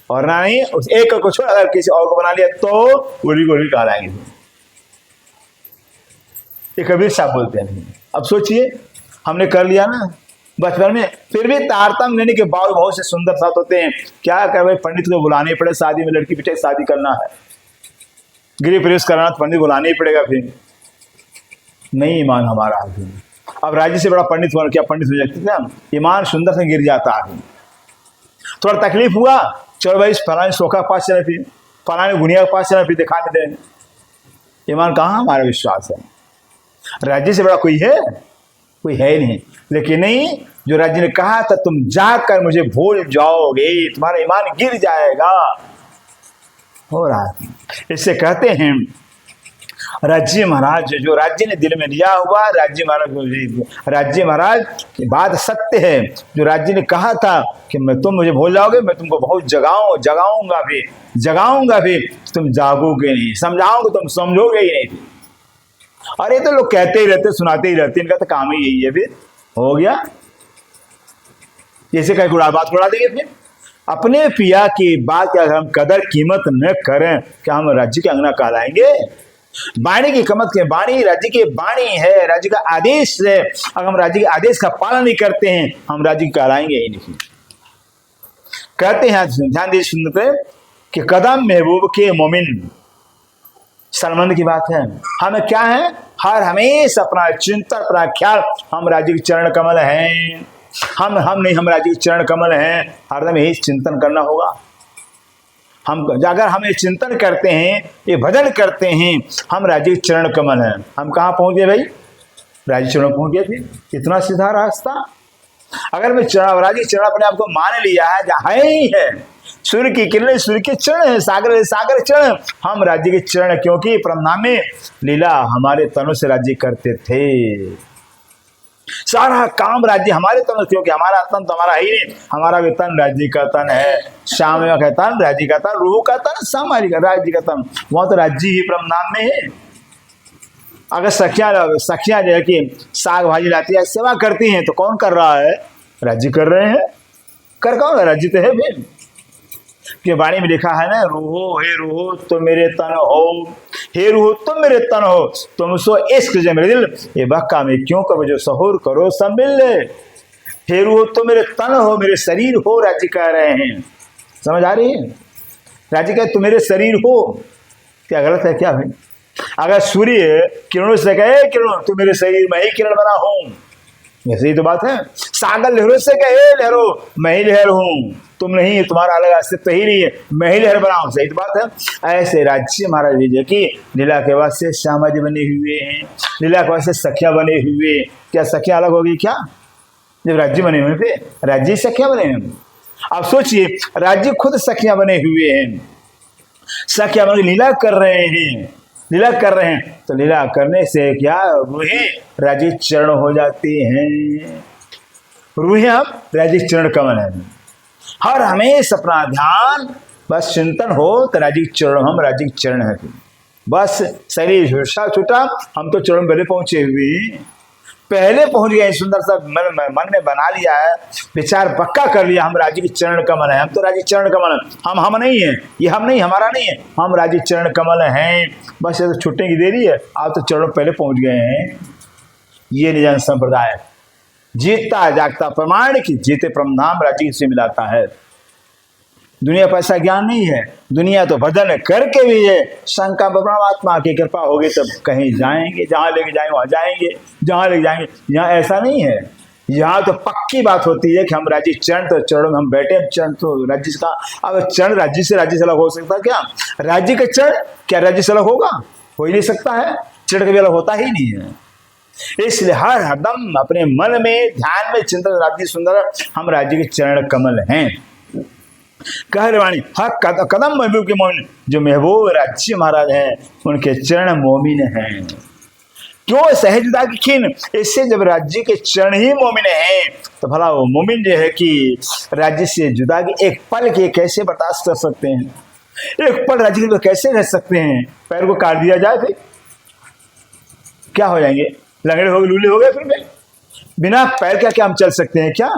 और ना नहीं उस एक को छोड़ अगर किसी और को बना लिया तो उड़ी को कहलाएंगे। ये कबीर साहब बोलते हैं। अब सोचिए, हमने कर लिया ना बचपन में, फिर भी तारतम्य लेने के बाद बहुत से सुंदर साथ होते हैं। क्या कर भाई, पंडित को बुलाने पड़े शादी में, लड़की बेटे शादी करना है, गृह प्रवेश कराना तो पंडित बुलाना ही पड़ेगा। फिर नहीं ईमान हमारा आगे, अब राज्य से बड़ा पंडित हुआ, क्या पंडित हो जाते ना, ईमान सुंदर से गिर जाता है। थोड़ा तकलीफ हुआ, चलो भाई फलाने सोखा के पास चले, फिर फलाने गुनिया के पास चले, फिर दिखाने देंगे। ईमान कहाँ हमारा विश्वास है? राज्य से बड़ा कोई है? कोई है नहीं। लेकिन नहीं, जो राज्य ने कहा था तुम जाकर मुझे भूल जाओगे, तुम्हारा ईमान गिर जाएगा, हो रहा है। इससे कहते हैं राज्य महाराज, जो राज्य ने दिल में लिया हुआ, राज्य महाराज की बात सत्य है। जो राज्य ने कहा था कि मैं तुम मुझे भूल जाओगे, मैं तुमको बहुत जगाऊंगा भी, तुम जागोगे नहीं, समझाओगे तुम समझोगे ही नहीं। अरे तो लोग कहते ही रहते, सुनाते ही रहते, इनका तो काम ही यही है। फिर हो गया, जैसे कहीं बात उड़ा देंगे। फिर अपने पिया की बात की अगर हम कदर कीमत न करें, क्या हम राज्य के अंगना कहलाएंगे? वाणी की कमत के वाणी राज्य की वाणी है, राज्य का आदेश है। अगर हम राज्य के आदेश का पालन नहीं करते हैं, हम राज्य कहलाएंगे ही नहीं। कहते हैं, ध्यान दीजिए सुनते कि कदम महबूब के मोमिन, सलमान की बात है। हमें क्या है, हर हमेशा अपना चिंतन, अपना ख्याल, हम राज्य के चरण कमल हैं। हम नहीं, हम राज्य के चरण कमल हैं। हरदम यही चिंतन करना होगा। हम अगर हम ये चिंतन करते हैं, ये भजन करते हैं, हम राज्य के चरण कमल हैं। हम कहाँ पहुंच गए भाई, राज्य चरण पहुंच गए। फिर इतना सीधा रास्ता। अगर मैं चरण, राज्य चरण अपने आप को मान लिया है, जहाँ ही है, सूर्य की किरणें सूर्य के चरण है, सागर सागर चरण, हम राज्य के चरण, क्योंकि परमधाम में लीला हमारे तनु से राज्य करते थे। सारा काम राज्य हमारे तन, क्योंकि हमारा तन तो हमारा ही नहीं, हमारा भी तन राज्य का तन है। श्याम का तन राज्य का तन, रूह का तन सामाजिक राज्य का तन, वहां तो राज्य ही परमधाम में है। अगर सखियां जो है कि साग भाजी लाती है, सेवा करती हैं, तो कौन कर रहा है, राज्य कर रहे हैं। कर कौन, राज्य तो है फिर। कि वाणी में लिखा है ना, रूहो हे रूहो तुम मेरे तन हो, हे रूहो तुम मेरे तन हो, तुम सो इश्क जे मेरे दिल, ये बक्का में क्यों करो जो सहूर करो सब मिल ले। हे रूहो तुम मेरे तन हो, मेरे शरीर हो, राज्य कह रहे हैं। समझ आ रही है, राज्य कह तुम मेरे शरीर हो। क्या गलत है क्या भाई? अगर सूर्य किरणों से कहे, किरणों तुम मेरे शरीर में ही किरण बना हूं, ऐसी तो बात है। सागर लहरों से कहे, लहरों मैं ही लहर हूं, तुम नहीं, तुम्हारा अलग अस्तित्व ही नहीं है, मैं ही लहर बनाऊं, सही तो बात है। ऐसे राज्य महाराज विजय की लीला के बाद से श्यामा जी बने हुए हैं, लीला के बाद से सखिया बने हुए। क्या सखिया अलग होगी क्या? जब राज्य बने हुए थे, राज्य सखिया बने हुए। अब सोचिए, राज्य खुद सखिया बने हुए हैं, सखिया बन लीला कर रहे हैं, लीला कर रहे हैं, तो लीला करने से क्या रूहें राज्य चरण हो जाती हैं। रूहें हम राज्य चरण कमल है। हर हमेशा अपना ध्यान बस चिंतन हो तो राज्य चरण, हम राज्य चरण है। बस शरीर छूटा, हम तो चरण पहले पहुंचे हुए, पहले पहुंच गए। सुंदर सा मन में बना लिया है, विचार पक्का कर लिया, हम राज्य के चरण कमल हैं। हम तो राज्य चरण कमल हैं, हम नहीं है, ये हम नहीं, हमारा नहीं है, हम राज्य चरण कमल हैं। बस ये तो छुट्टे की देरी है, आप तो चरणों पहले पहुंच गए हैं। ये निजन संप्रदाय जीतता जागता प्रमाण की जीते परमधाम राज्य से मिलाता है। दुनिया पर ऐसा ज्ञान नहीं है। दुनिया तो भजन करके भी है, शंका परमात्मा की कृपा होगी तब कहीं जाएंगे, जहां लेके जाएंगे वहां जाएंगे, जहां लेके जाएंगे। यहाँ ऐसा नहीं है, यहाँ तो पक्की बात होती है कि हम राज्य चरण, तो चरणों में हम बैठे, चरण तो राज्य का। अब चरण राज्य से अलग हो सकता क्या? राज्य का चरण क्या राज्य से अलग होगा? हो ही नहीं सकता है, चरण कभी अलग होता ही नहीं है। इसलिए हर हरदम अपने मन में ध्यान में चिंतन, राज्य सुंदर, हम राज्य के चरण कमल हैं। कह वाणी हक कदम महबूब के मोमिन, जो महबूब राज्य महाराज हैं उनके चरण मोमिन हैं। क्यों सहजता की खीन, इससे जब राज्य के चरण ही मोमिन हैं, तो भला वो मोमिन जो है कि राज्य से जुदा की एक पल के कैसे बर्दाश्त कर सकते हैं? एक पल राज्य के कैसे रह सकते हैं? पैर को काट दिया जाए फिर क्या हो जाएंगे? लंगड़े हो गए, लूले हो गए। फिर बिना पैर का क्या हम चल सकते हैं? क्या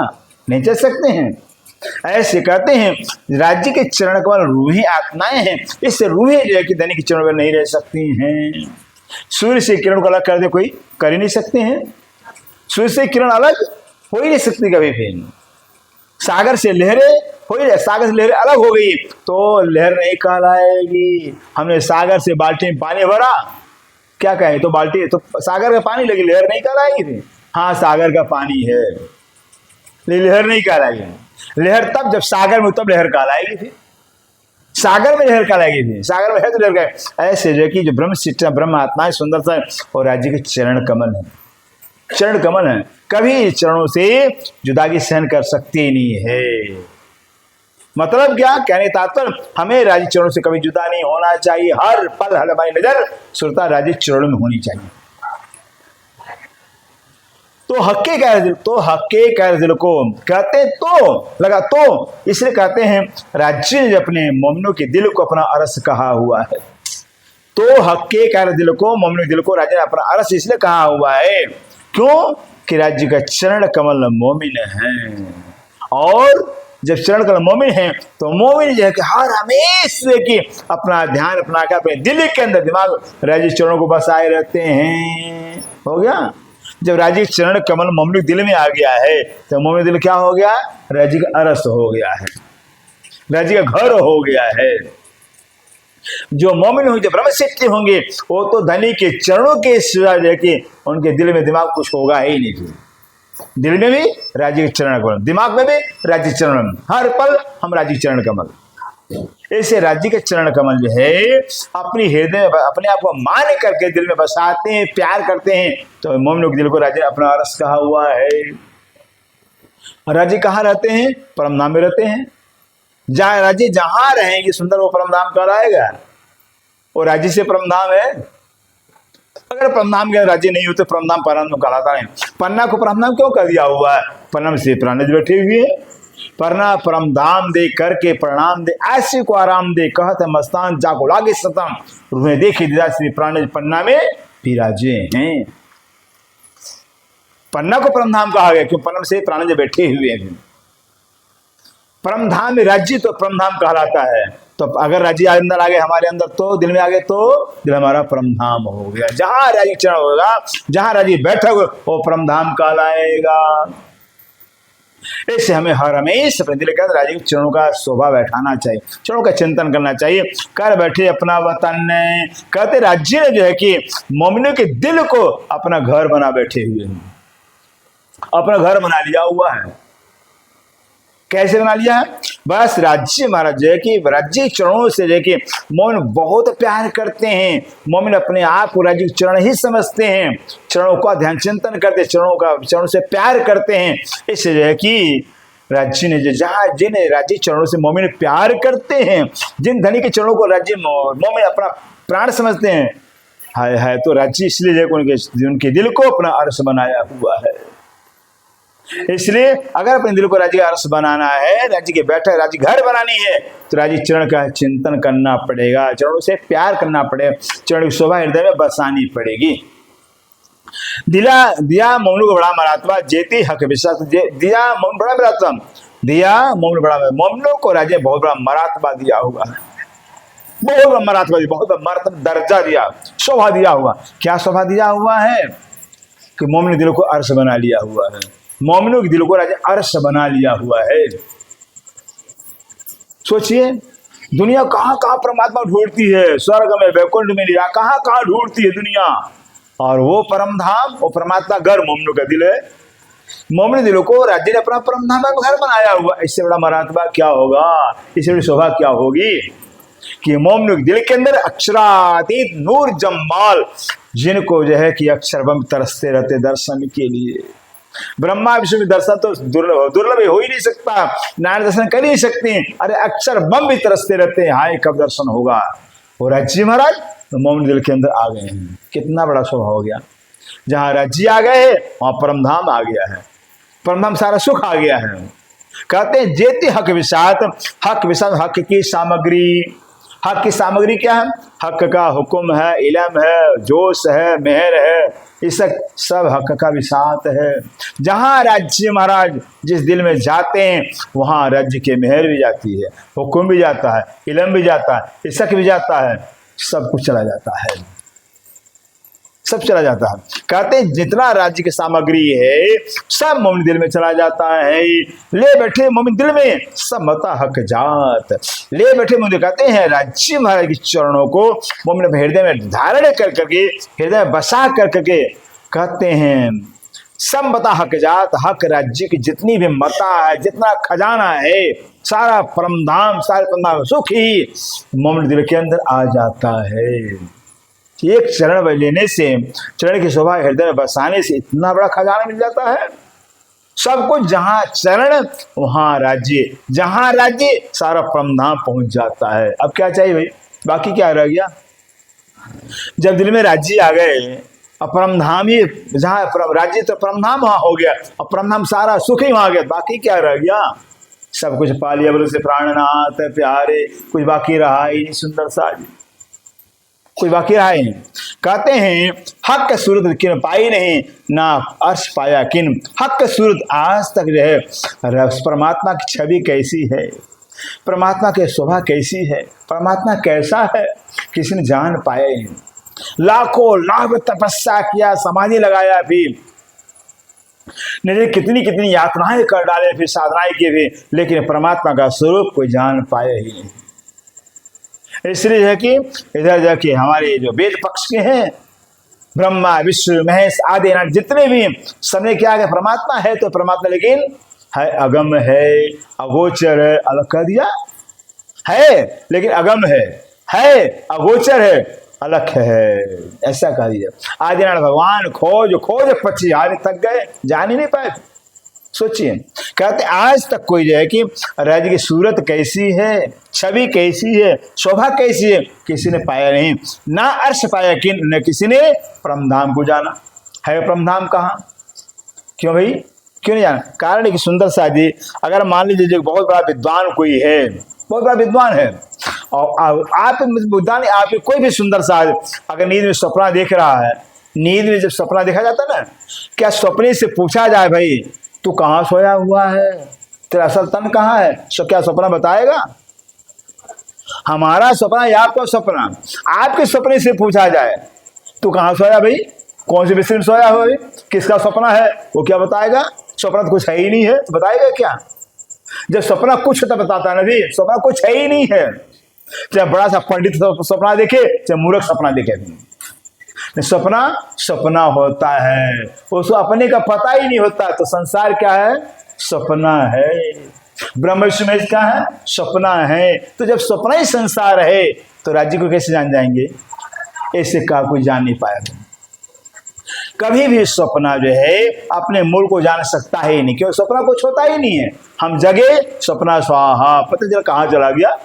नहीं चल सकते हैं? ऐसे कहते हैं राज्य के चरण कमल रूहें आत्माएं हैं। इससे रूहें जो है कि दैनिक चरण पर नहीं रह सकती हैं। सूर्य से किरण को अलग कर दे कोई, कर ही नहीं सकते हैं। सूर्य से किरण अलग हो ही नहीं सकती कभी भी। सागर से लहरें हो ही, सागर से लहरें अलग हो गई तो लहर नहीं कहलाएगी। हमने सागर से बाल्टी में पानी भरा, क्या कहें? तो बाल्टी तो सागर का पानी लगी, लहर नहीं कहलाएगी। हाँ सागर का पानी है, लहर नहीं कहलाएगी। लहर तब जब सागर में, तब लहर कहलाएगी। फिर सागर में लहर कहलाएगी, फिर सागर में है तो लहर का। ऐसे जो कि जो ब्रह्म शिक्षा, ब्रह्म आत्माएं सुंदर सा और राज्य के चरण कमल है, चरण कमल है, कभी चरणों से जुदागी सहन कर सकती नहीं है। मतलब क्या कहने तात्पर्य, हमें राज्य चरणों से कभी जुदा नहीं होना चाहिए। हर पल हर हमारी नजर सुरता राज्य चरणों में होनी चाहिए। तो हक्के कह दिल को कहते तो लगा, तो इसलिए कहते हैं राज्य ने अपने मोमिनों के दिल को अपना अरस कहा हुआ है। तो हक्के कह दिल को, मोमिनों दिल को राज्य ने अपना अरस इसलिए कहा हुआ है, क्यों कि राज्य का चरण कमल मोमिन है और जब चरण कमल मोमिन है तो मोमिन जो है कि हर हमेशा की अपना ध्यान अपना के अपने दिल के अंदर दिमाग राजी चरणों को बसाए रहते हैं। हो गया। जब राजी चरण कमल मोमिन दिल में आ गया है तो मोमिन दिल क्या हो गया? राजी का अरस हो गया है, राजी का घर हो गया है। जो मोमिन होंगे, ब्रह्म सिद्धि होंगे, वो तो धनी के चरणों के सिवा देखे उनके दिल में दिमाग कुछ होगा ही नहीं। दिल में भी राजी के चरण कमल, दिमाग में भी राजी चरण, हर पल हम राजी चरण कमल। ऐसे राज्य के चरण कमल जो है अपनी हृदय में अपने आप को मान करके दिल में बसाते हैं, प्यार करते हैं, तो मोमिनों के दिल को राज्य अपना अरस कहा हुआ है। राज्य कहाँ रहते हैं? परम धाम में रहते हैं। जहाँ राज्य जहां रहेंगे सुंदर वो परम धाम कहलाएगा। वो राज्य से परम धाम है। अगर परम धाम के राज्य नहीं होते परम धाम परम धाम कहलाता है। पन्ना को परम धाम क्यों कर दिया हुआ है? परम से प्राणज बैठे हुए हैं। परना परम धाम दे करके प्रणाम दे, ऐसे को आराम दे, कहत मस्तान जाको लागे सतम, रूहें देखे दिदा श्री प्राणज पन्ना में विराजे हैं। पन्ना को परम धाम कहा गया क्यों? परम से प्राणज बैठे हुए हैं। परम धाम में राज्य तो परम धाम कहलाता है। तो अगर राज्य अंदर आ गए हमारे अंदर तो दिल में आ गए तो दिल हमारा परम धाम हो गया। जहां राज्य चरण होगा, जहां राज्य बैठा होगा वो परम धाम कहलाएगा। ऐसे हमें हर हमेशा अपने दिल के अंदर राज्य चरणों का शोभा बैठाना चाहिए, चरणों का चिंतन करना चाहिए। कर बैठे अपना वतन, कहते राज्य ने जो है कि मोमिनों के दिल को अपना घर बना बैठे हुए हैं, अपना घर बना लिया हुआ है। कैसे बना लिया है? बस राज्य महाराज जो है कि राज्य चरणों से जो है कि मोमिन बहुत प्यार करते हैं। मोमिन अपने आप को राज्य चरण ही समझते हैं, चरणों का ध्यान चिंतन करते, चरणों से प्यार करते हैं। इससे जो है कि राज्य ने जो जहाँ जिन राज्य चरणों से मोमिन प्यार करते हैं, जिन धनी के चरणों को राज्य मोमिन अपना प्राण समझते हैं, है तो राज्य इसलिए जो उनके दिल को अपना अर्श बनाया हुआ है। इसलिए अगर अपने दिल को राज्य का अर्श बनाना है, राज्य के बैठे राज्य घर बनानी है, तो राज्य चरण का चिंतन करना पड़ेगा, चरणों से प्यार करना पड़ेगा, चरण की शोभा हृदय में बसानी पड़ेगी। दिया मोमिन को बड़ा मरात्मा जेती हक विश्वास, दिया मोमिन बड़ा मरात्मा, दिया मोमिन बड़ा, मोमिनों को राज्य बहुत बड़ा मरात्मा दिया हुआ है, बहुत बड़ा मरात्मा, बहुत बड़ा दर्जा दिया, शोभा दिया हुआ। क्या शोभा दिया हुआ है? कि मोमिन दिल को अर्श बना लिया हुआ है, मोमिनों के दिल को राज्य अर्श बना लिया हुआ है। सोचिए दुनिया कहाँ कहाँ परमात्मा ढूंढती है, स्वर्ग में वैकुंठ में लीला कहाँ कहाँ ढूंढती है दुनिया, और वो परम धाम वो परमात्मा घर मोमिनों का दिल है। मोमिन दिलों को राज्य ने अपना परम धाम का घर बनाया हुआ। इससे बड़ा मरात्मा क्या होगा, इससे बड़ी शोभा क्या होगी कि मोमिनों के दिल के अंदर अक्षरातीत नूर जम्माल, जिनको जो है कि अक्षर बम तरसते रहते दर्शन के लिए। ब्रह्मा विष्णु में दर्शन तो दुर्लभ हो ही नहीं सकता, नारायण दर्शन कर ही नहीं सकते, अरे अक्षर बम भी तरसते रहते हैं, हाय कब दर्शन होगा। और राज्य महाराज तो मोमिन दिल के अंदर आ गए हैं, कितना बड़ा शोभा हो गया। जहां राज्य आ गए हैं वहां परम धाम आ गया है, परम धाम सारा सुख आ गया है। कहते हैं जेती हक विसात, हक विसात हक की सामग्री। हक की सामग्री क्या है? हक का हुक्म है, इल्म है, जोश है, मेहर है, इस सब हक का विसात है। जहाँ राज्य महाराज जिस दिल में जाते हैं वहाँ राज्य के मेहर भी जाती है, हुक्म भी जाता है, इल्म भी जाता है, इसक भी जाता है, सब कुछ चला जाता है, सब चला जाता है। कहते हैं जितना राज्य की सामग्री है सब मोमिन दिल में चला जाता है। ले बैठे मोमिन दिल में सब मता हक जात, ले बैठे मोमिन कहते हैं राज्य महाराज के चरणों को मोमिन हृदय में धारण कर करके, हृदय में बसा कर करके कहते हैं सब मता हक जात, हक राज्य की जितनी भी मता है, जितना खजाना है, सारा परमधाम, सारे परमधाम सुख ही मोमिन दिल के अंदर आ जाता है। एक चरण लेने से, चरण की शोभा हृदय में बसाने से इतना बड़ा खजाना मिल जाता है। सब कुछ जहां चरण वहां राज्य, जहां राज्य सारा परमधाम पहुंच जाता है। अब क्या चाहिए भाई, बाकी क्या रह गया? जब दिल में राज्य आ गए अब परमधाम ही, जहां राज्य तो परमधाम वहां हो गया, अब परमधाम सारा सुख ही वहां गया, बाकी क्या रह गया? सब कुछ पा लिया बोले से प्राणनाथ प्यारे, कुछ बाकी रहा ही नहीं। सुंदर सा कोई बाकी रहा ही नहीं। कहते हैं हक सूरत किन पाई नहीं, ना अर्श पाया किन। हक सूरत आज तक जो है परमात्मा की छवि कैसी है, परमात्मा की शोभा कैसी है, परमात्मा कैसा है, किसी ने जान पाया ही नहीं। लाखों लाख तपस्या किया, समाधि लगाया, फिर नहीं कितनी कितनी यातनाएं कर डाले, फिर साधनाएं किए भी, लेकिन परमात्मा का स्वरूप कोई जान पाया ही नहीं। इसलिए है कि इधर जाके हमारे जो वेद पक्ष के हैं, ब्रह्मा विष्णु महेश आदि जितने भी, सबने क्या है परमात्मा है तो परमात्मा, लेकिन है अगम है, अगोचर है, अलग कर दिया है, लेकिन अगम है अगोचर है, अलग है, ऐसा कह दिया। आदिनारायण भगवान खोज खोज पक्षी हारे थक गए, जान ही नहीं पाए। सोचिए, कहते आज तक कोई जो है कि राज्य की सूरत कैसी है, छवि कैसी है, शोभा कैसी है, किसी ने पाया नहीं। ना अर्श पाया कि न किसी ने परमधाम को जाना है। परमधाम कहाँ, क्यों भाई, क्यों नहीं जाना? कारण कि सुंदर सा जी, अगर मान लीजिए बहुत बड़ा विद्वान कोई है, बहुत बड़ा विद्वान है, और आप विद्वान, आप कोई भी सुंदर सा अगर नींद में सपना देख रहा है, नींद में जब सपना देखा जाता है ना, क्या सपने से पूछा जाए भाई तू कहाँ सोया हुआ है, तेरा असल तन कहाँ है, क्या सपना बताएगा? हमारा सपना या आपका सपना, आपके सपने से पूछा जाए तू कहाँ सोया भाई, कौन से विषय में सोया हो भाई, किसका सपना है, वो क्या बताएगा? सपना तो कुछ है ही नहीं है, तो बताएगा क्या? जब सपना कुछ तो बताता है ना भी, सपना कुछ है ही नहीं है। चाहे बड़ा सा पंडित सपना देखे, चाहे मूर्ख सपना देखे, सपना सपना होता है, उसको अपने का पता ही नहीं होता। तो संसार क्या है? सपना है। ब्रह्म विष्णु महेश क्या है? सपना है। तो जब सपना ही संसार है तो राज्य को कैसे जान जाएंगे? ऐसे का कोई जान नहीं पाया। कभी भी सपना जो है अपने मूल को जान सकता ही नहीं, क्योंकि सपना कुछ होता ही नहीं है। हम जगे, सपना स्वाहा, पता चला कहाँ चला गया,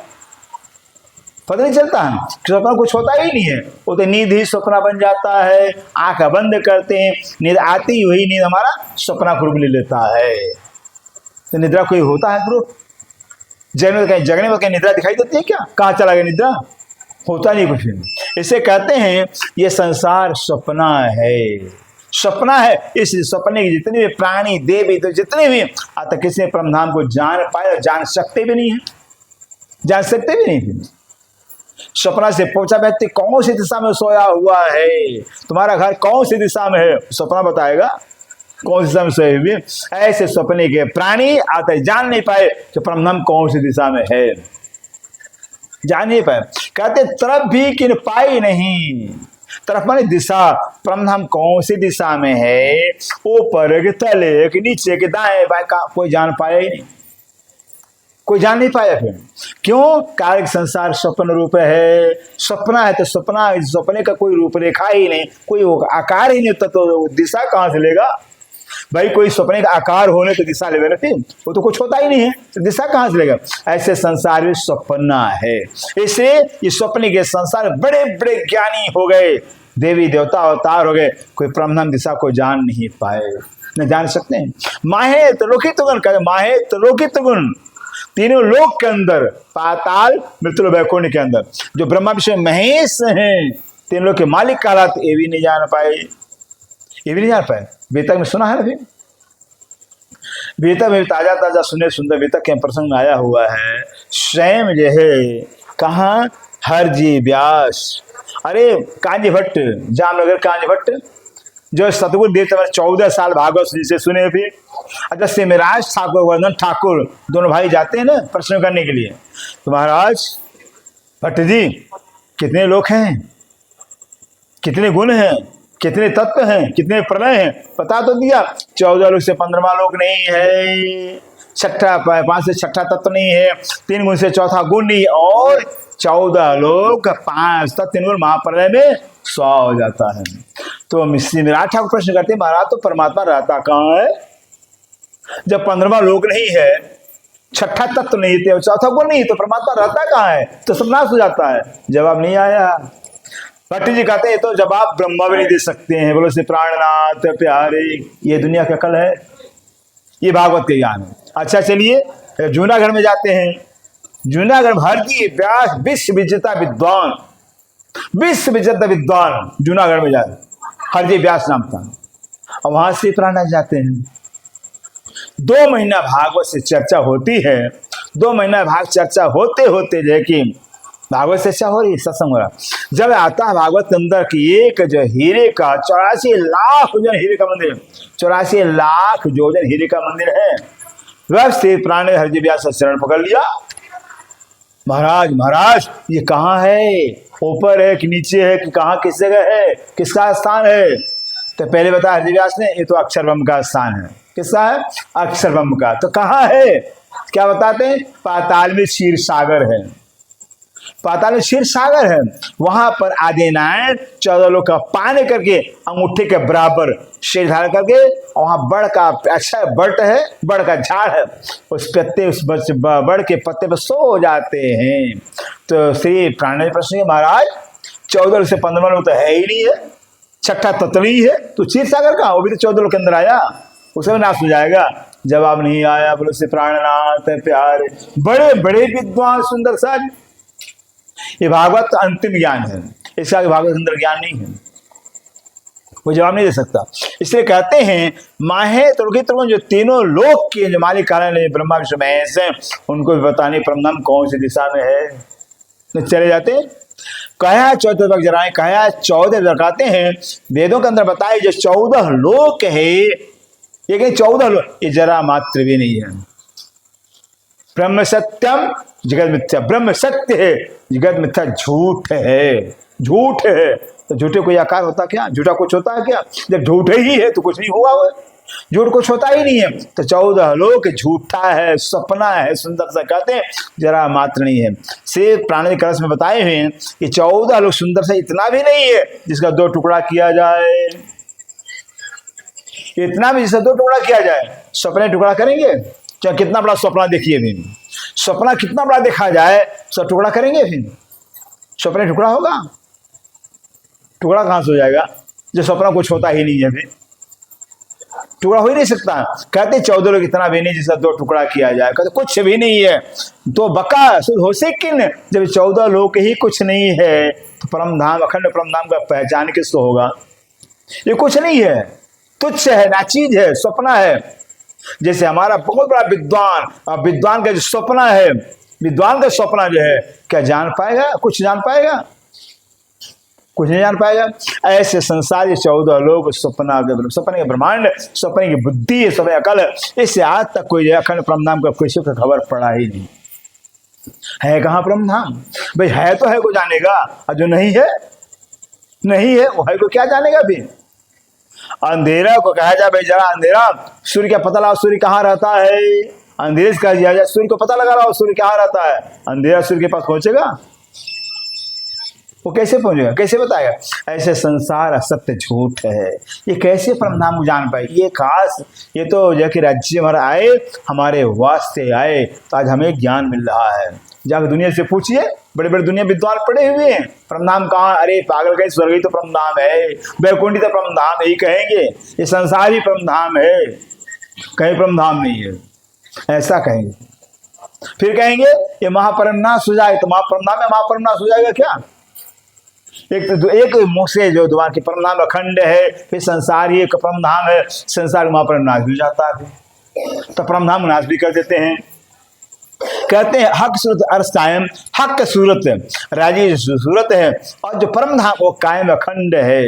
पता नहीं चलता है। सपना कुछ होता ही नहीं है, वो तो नींद ही सपना बन जाता है। आंख बंद करते हैं, नींद आती हुई नींद हमारा सपना ग्रुप ले लेता है। तो निद्रा कोई होता है ग्रुप? जगने में कहीं निद्रा दिखाई देती है क्या? कहाँ चला गया निद्रा? होता नहीं कुछ भी। इसे कहते हैं ये संसार सपना है, सपना है। इस सपने के जितने भी प्राणी देवी तो जितने भी आता किसी परमधाम को जान पाए, जान सकते भी नहीं है, जान सकते भी नहीं। सपना से पूछा व्यक्ति कौन सी दिशा में सोया हुआ है, तुम्हारा घर कौन सी दिशा में है, सपना बताएगा कौन सी दिशा में सोए हुए। ऐसे सपने के प्राणी आते जान नहीं पाए कि परमधाम कौन सी दिशा में है, जान नहीं पाए। कहते तरफ भी किन पाई नहीं, तरफ माने दिशा, परमधाम कौन सी दिशा में है, ऊपर के तले के नीचे के दाएं बाएं का कोई जान पाया ही नहीं, कोई जान नहीं पाया। फिर क्यों? कारण संसार स्वप्न रूप है, सपना है तो सपना, सपने का कोई रूपरेखा ही नहीं, कोई आकार ही नहीं होता, तो दिशा कहाँ से लेगा भाई? कोई सपने का आकार होने तो दिशा लेगा ना, फिर वो तो कुछ होता ही नहीं है, तो दिशा कहाँ से लेगा? ऐसे संसार में सपना है। इसलिए ये सपने के संसार बड़े बड़े ज्ञानी हो गए, देवी देवता अवतार हो गए, कोई परमधाम दिशा को जान नहीं पाए, न जान सकते हैं। माहे त्रिलोकित गुण करे, माहे त्रिलोकित गुण, तीनों लोक के अंदर, पाताल मृत्यु वैकुंठ के अंदर जो ब्रह्मा विष्णु महेश हैं, तीन लोग के मालिक कहलाते, ये भी नहीं जान पाए, ये भी नहीं जान पाए। वेतक में सुना है अभी, वेतक में ताजा ताजा सुने सुंदर वेतक के प्रसंग में आया हुआ है। स्वयं जो है कहाँ, हरजी व्यास, अरे कांजी भट्ट, जामनगर कांजी भट्ट जो सतगुरु देव 14 साल भागवत से सुने भी। अच्छा सिमराज ठाकुर वर्धन ठाकुर दोनों भाई जाते हैं ना प्रश्न करने के लिए, तो महाराज भट्ट जी कितने लोग हैं, कितने गुण हैं, कितने तत्व हैं, कितने प्रलय हैं, बता तो दिया। 14 लोग से 15वां लोग नहीं है, छठा 5 से छठा तत्व नहीं है, 3 गुण से चौथा गुण नहीं, और 14 लोग 5 तत्व 3 गुण महाप्रलय में 100 हो जाता है। तो सिमराज ठाकुर प्रश्न करते महाराज तो परमात्मा रहता कहाँ है जब 15वां लोक नहीं है, छठा तत्व नहीं थे, चौथा गुण नहीं, तो परमात्मा रहता कहाँ है? तो सब नाश हो जाता है। जवाब नहीं आया। भट्ट जी कहते हैं तो जवाब ब्रह्मा भी नहीं दे सकते हैं। बोलो से प्राणनाथ प्यारे, ये दुनिया का कल है, ये भागवत के ज्ञान है। अच्छा चलिए जूनागढ़ में जाते हैं। जूनागढ़ हरजी व्यास विश्व विजेता विद्वान विश्व विजेता विद्वान जूनागढ़ में जाते, हरजी व्यास नाम था। और वहां से प्राण जाते हैं। 2 महीना भागवत से चर्चा होती है। 2 महीना भाग चर्चा होते होते जो है कि भागवत से चर्चा हो रही, सत्संग हो रहा, जब आता है भागवत के अंदर की एक जो हीरे का 84 लाख योजन हीरे का मंदिर, 84 लाख योजन हीरे का मंदिर है। वह श्री प्राण ने हरजी व्यास का चरण पकड़ लिया। महाराज महाराज ये कहाँ है, ऊपर है कि नीचे है कि कहाँ, किस जगह है, किसका स्थान है? तो पहले बताया हरजी व्यास ने, ये तो अक्षर ब्रह्म का स्थान है। किसका है? अक्षर ब्रह्म का। तो कहाँ है? क्या बताते हैं? पाताल में क्षीर सागर है। पाताल में क्षीर सागर है। वहां पर आदिनारायण 14 लोग का पाने करके अंगूठे के बराबर शेर धारण करके, वहां बड़ का अच्छा बट है, बड़ का झाड़ है, उस पत्ते उस बड़ के पत्ते पर सो जाते हैं। तो श्री प्राण ने प्रश्न किया, महाराज 14 से 15 लोग तो है ही नहीं है, छठा ततड़ी है, तो क्षीर सागर का वो भी तो 14 लोग के अंदर आया, उसे भी नाश हो जाएगा। जवाब नहीं आया। बोलो से प्राणनाथ प्यारे, बड़े बड़े विद्वान सुंदर साज। ये भागवत अंतिम ज्ञान है, इसका भागवत अंदर ज्ञान नहीं है, वो जवाब नहीं दे सकता। इसलिए कहते हैं माहे तुर्की तुर्गुण, जो तीनों लोक के जो मालिक कारण ब्रह्मा विष्णु महेश हैं, उनको भी बताने परमधाम कौन सी दिशा में है। तो चले जाते हैं, कहा 14 लोग जराए, कहा 14 लगाते हैं। वेदों के अंदर बताए जो 14 लोक है, ये कहीं 14 लोक, ये जरा मात्र भी नहीं है। ब्रह्म सत्यम जगत मिथ्या, ब्रह्म सत्य है, जगत मिथ्या झूठ है, झूठ है। तो झूठे कोई आकार होता क्या? झूठा कुछ होता है क्या? जब झूठे ही है तो कुछ नहीं होगा, वो झूठ कुछ होता ही नहीं है। तो 14 लोक झूठा है, सपना है, सुंदर सा कहते हैं, जरा मात्र नहीं है। से प्राणी कलश में बताए हुए हैं कि 14 लोग सुंदर से इतना भी नहीं है जिसका 2 टुकड़ा किया जाए, इतना भी जिसका 2 टुकड़ा किया जाए। सपने टुकड़ा करेंगे क्या? कितना बड़ा सपना देखिए, भी सपना कितना बड़ा देखा जाए, सब टुकड़ा करेंगे, फिर सपने टुकड़ा होगा? टुकड़ा कहां से हो जाएगा जो सपना कुछ होता ही नहीं है, फिर टुकड़ा हो ही नहीं सकता। कहते 14 लोग इतना भी नहीं जिसका 2 टुकड़ा किया जाए, कहते कुछ भी नहीं है तो बका हो से किन, जब 14 लोग ही कुछ नहीं है तो परम धाम अखंड परम धाम का पहचान किसको होगा? ये कुछ नहीं है, तुच्छ है, नाचीज है, सपना है। जैसे हमारा बहुत बड़ा विद्वान, और विद्वान का जो सपना है, विद्वान का सपना जो है, क्या जान पाएगा? कुछ जान पाएगा? कुछ नहीं जान पाएगा। ऐसे संसार ये 14 लोग सपना, सपने के ब्रह्मांड, सपने की बुद्धि है, सपने अकल है, इससे आज तक कोई अखंड परमधाम का किसी को खबर पड़ा ही नहीं है। कहाँ परमधाम? भाई है तो है को जानेगा, और जो नहीं है नहीं है, वो है को क्या जानेगा? भी अंधेरा को कहा जाए भाई जरा अंधेरा, सूर्य का पता लगाओ, सूर्य कहाँ रहता है? अंधेरे से कहा जाए सूर्य को पता लगा रहा, सूर्य कहाँ रहता है? अंधेरा सूर्य के पास पहुंचेगा? वो कैसे पहुंचेगा? कैसे बताएगा? ऐसे संसार असत्य झूठ है, ये कैसे परमधाम को जान पाए? ये खास, ये तो जैसे राज्य हमारा आए, हमारे वास्ते आए, तो आज हमें ज्ञान मिल रहा है। जाकर दुनिया से पूछिए, बड़े बड़े दुनिया विद्वान पड़े हुए हैं, परमधाम कहाँ? अरे पागल, कहीं स्वर्ग ही तो परमधाम है, वैकुंठी तो परमधाम ही कहेंगे, ये संसार ही परमधाम है, कहीं परमधाम नहीं है, ऐसा कहेंगे। फिर कहेंगे ये महापरमनाश हो जाए, तो महापरमधाम है, महापरमनाश हो जाएगा क्या? एक मुख से जो द्वार की परमधाम अखंड है, फिर संसार ही एक परमधाम है, संसार महापरमनाश भी जाता है, तो परमधाम नाश भी कर देते हैं। कहते हैं हक सूरत अर्थ कायम, हक सूरत राजी सूरत है, और जो परमधाम वो कायम अखंड है,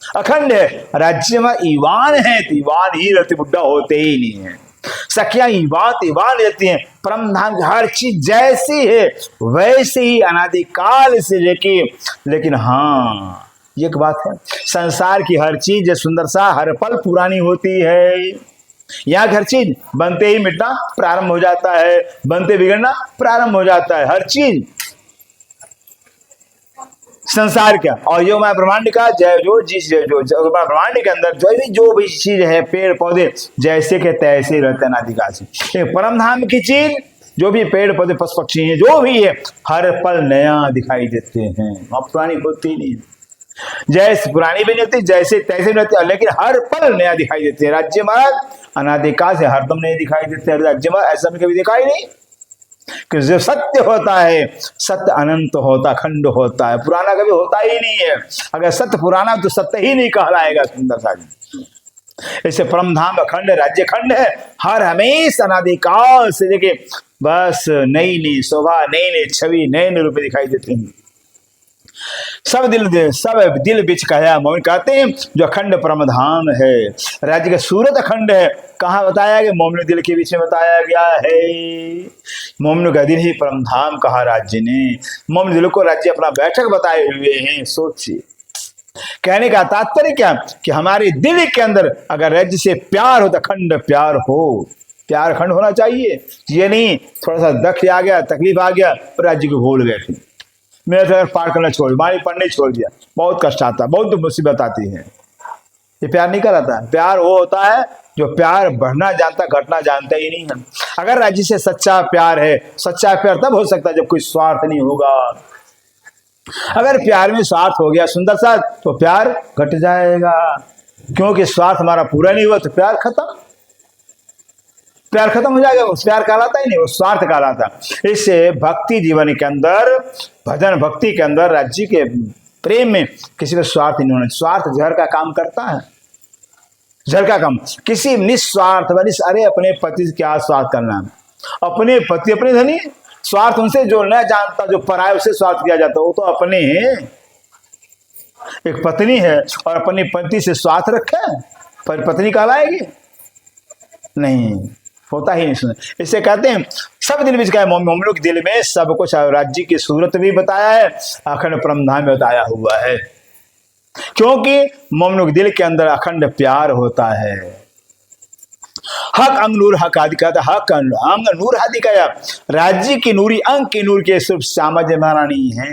अखंड है। राज्य में ईवान है तो ईवान ही रहते, बुढ़ा होते ही नहीं है। सखियां ईवान रहती हैं। परमधाम की हर चीज जैसी है वैसे ही अनादिकाल से लेकिन हाँ एक बात है, संसार की हर चीज सुंदर सा हर पल पुरानी होती है। यहाँ हर चीज बनते ही मिटना प्रारंभ हो जाता है, बनते बिगड़ना प्रारंभ हो जाता है, हर चीज संसार का। और जो मैं ब्रह्मांड का जो ब्रह्मांड के अंदर जो भी चीज है, पेड़ पौधे जैसे के तैसे रहते अनादिकाल से। परमधाम की चीज जो भी पेड़ पौधे पशु पक्षी हैं, जो भी है, हर पल नया दिखाई देते हैं, वहां पुरानी होती नहीं, जैसे पुरानी भी नहीं होती, जैसे तैसे भी रहती, लेकिन हर पल नया दिखाई देते हैं। राज्य महाराज अनादिकाल से हरदम नहीं दिखाई देते, राज्य महाराज ऐसा भी कभी दिखाई नहीं, कि जो सत्य होता है, सत्य अनंत होता, अखंड होता है, पुराना कभी होता ही नहीं है। अगर सत्य पुराना तो सत्य ही नहीं कहलाएगा। सुंदर सा ऐसे परम धाम अखंड राज्य खंड है, हर हमेशा अनादिकाल से देखे बस नई नई शोभा, नई नई छवि, नए नए रूप दिखाई देते हैं। सब दिल बिच कहा मोमिन कहते हैं जो अखंड परम धाम है, राज्य का सूरत अखंड है। कहाँ बताया गया? मोमिन दिल के बीच में बताया गया है। मोमिन का दिल ही परम धाम कहा राज्य ने। मोमिन दिल को राज्य अपना बैठक बताए हुए हैं। सोचिए, कहने का तात्पर्य क्या कि हमारे दिल के अंदर अगर राज्य से प्यार हो तो अखंड प्यार हो, प्यार अखंड होना चाहिए। ये नहीं थोड़ा सा दुख आ गया, तकलीफ आ गया, राज्य को भूल गए, मेरे तो पार करना छोड़, बाणी पढ़ने छोड़ दिया, बहुत कष्ट आता, बहुत मुसीबत आती है। ये प्यार नहीं कराता है। प्यार वो होता है जो प्यार बढ़ना जानता, घटना जानता ही नहीं है। अगर राज्य से सच्चा प्यार है, सच्चा प्यार तब हो सकता है जब कोई स्वार्थ नहीं होगा। अगर प्यार में स्वार्थ हो गया सुंदर सा, तो प्यार घट जाएगा, क्योंकि स्वार्थ हमारा पूरा नहीं हुआ तो प्यार खत्म, प्यार खत्म हो जाएगा। उस प्यार कहलाता ही नहीं, वो स्वार्थ कहलाता। इससे भक्ति जीवन के अंदर, भजन भक्ति के अंदर, राज्य के प्रेम में किसी को स्वार्थ नहीं होना। स्वार्थ जहर का काम करता है, जहर का काम। किसी निस्वार्थ अरे अपने पति से क्या स्वार्थ करना है, अपने पति अपने धनी, स्वार्थ उनसे जो न जानता, जो पराये उसे स्वार्थ किया जाता। वो तो अपने एक पत्नी है और अपनी पति से स्वार्थ रखे, पर पत्नी कहलाएगी नहीं, होता ही नहीं। सुने इसे कहते हैं सब दिल में क्या मोमिनों के दिल में सब कुछ, राज्य की सूरत भी बताया है, अखंड परम धाम में बताया हुआ है, क्योंकि मोमिनों के दिल के अंदर अखंड प्यार होता है। हक अंग नूर हक आदि कहता, हक अंग नूर आदि कहा, राज्य की नूरी अंग की नूर के स्वरूप श्यामा जय महारानी है।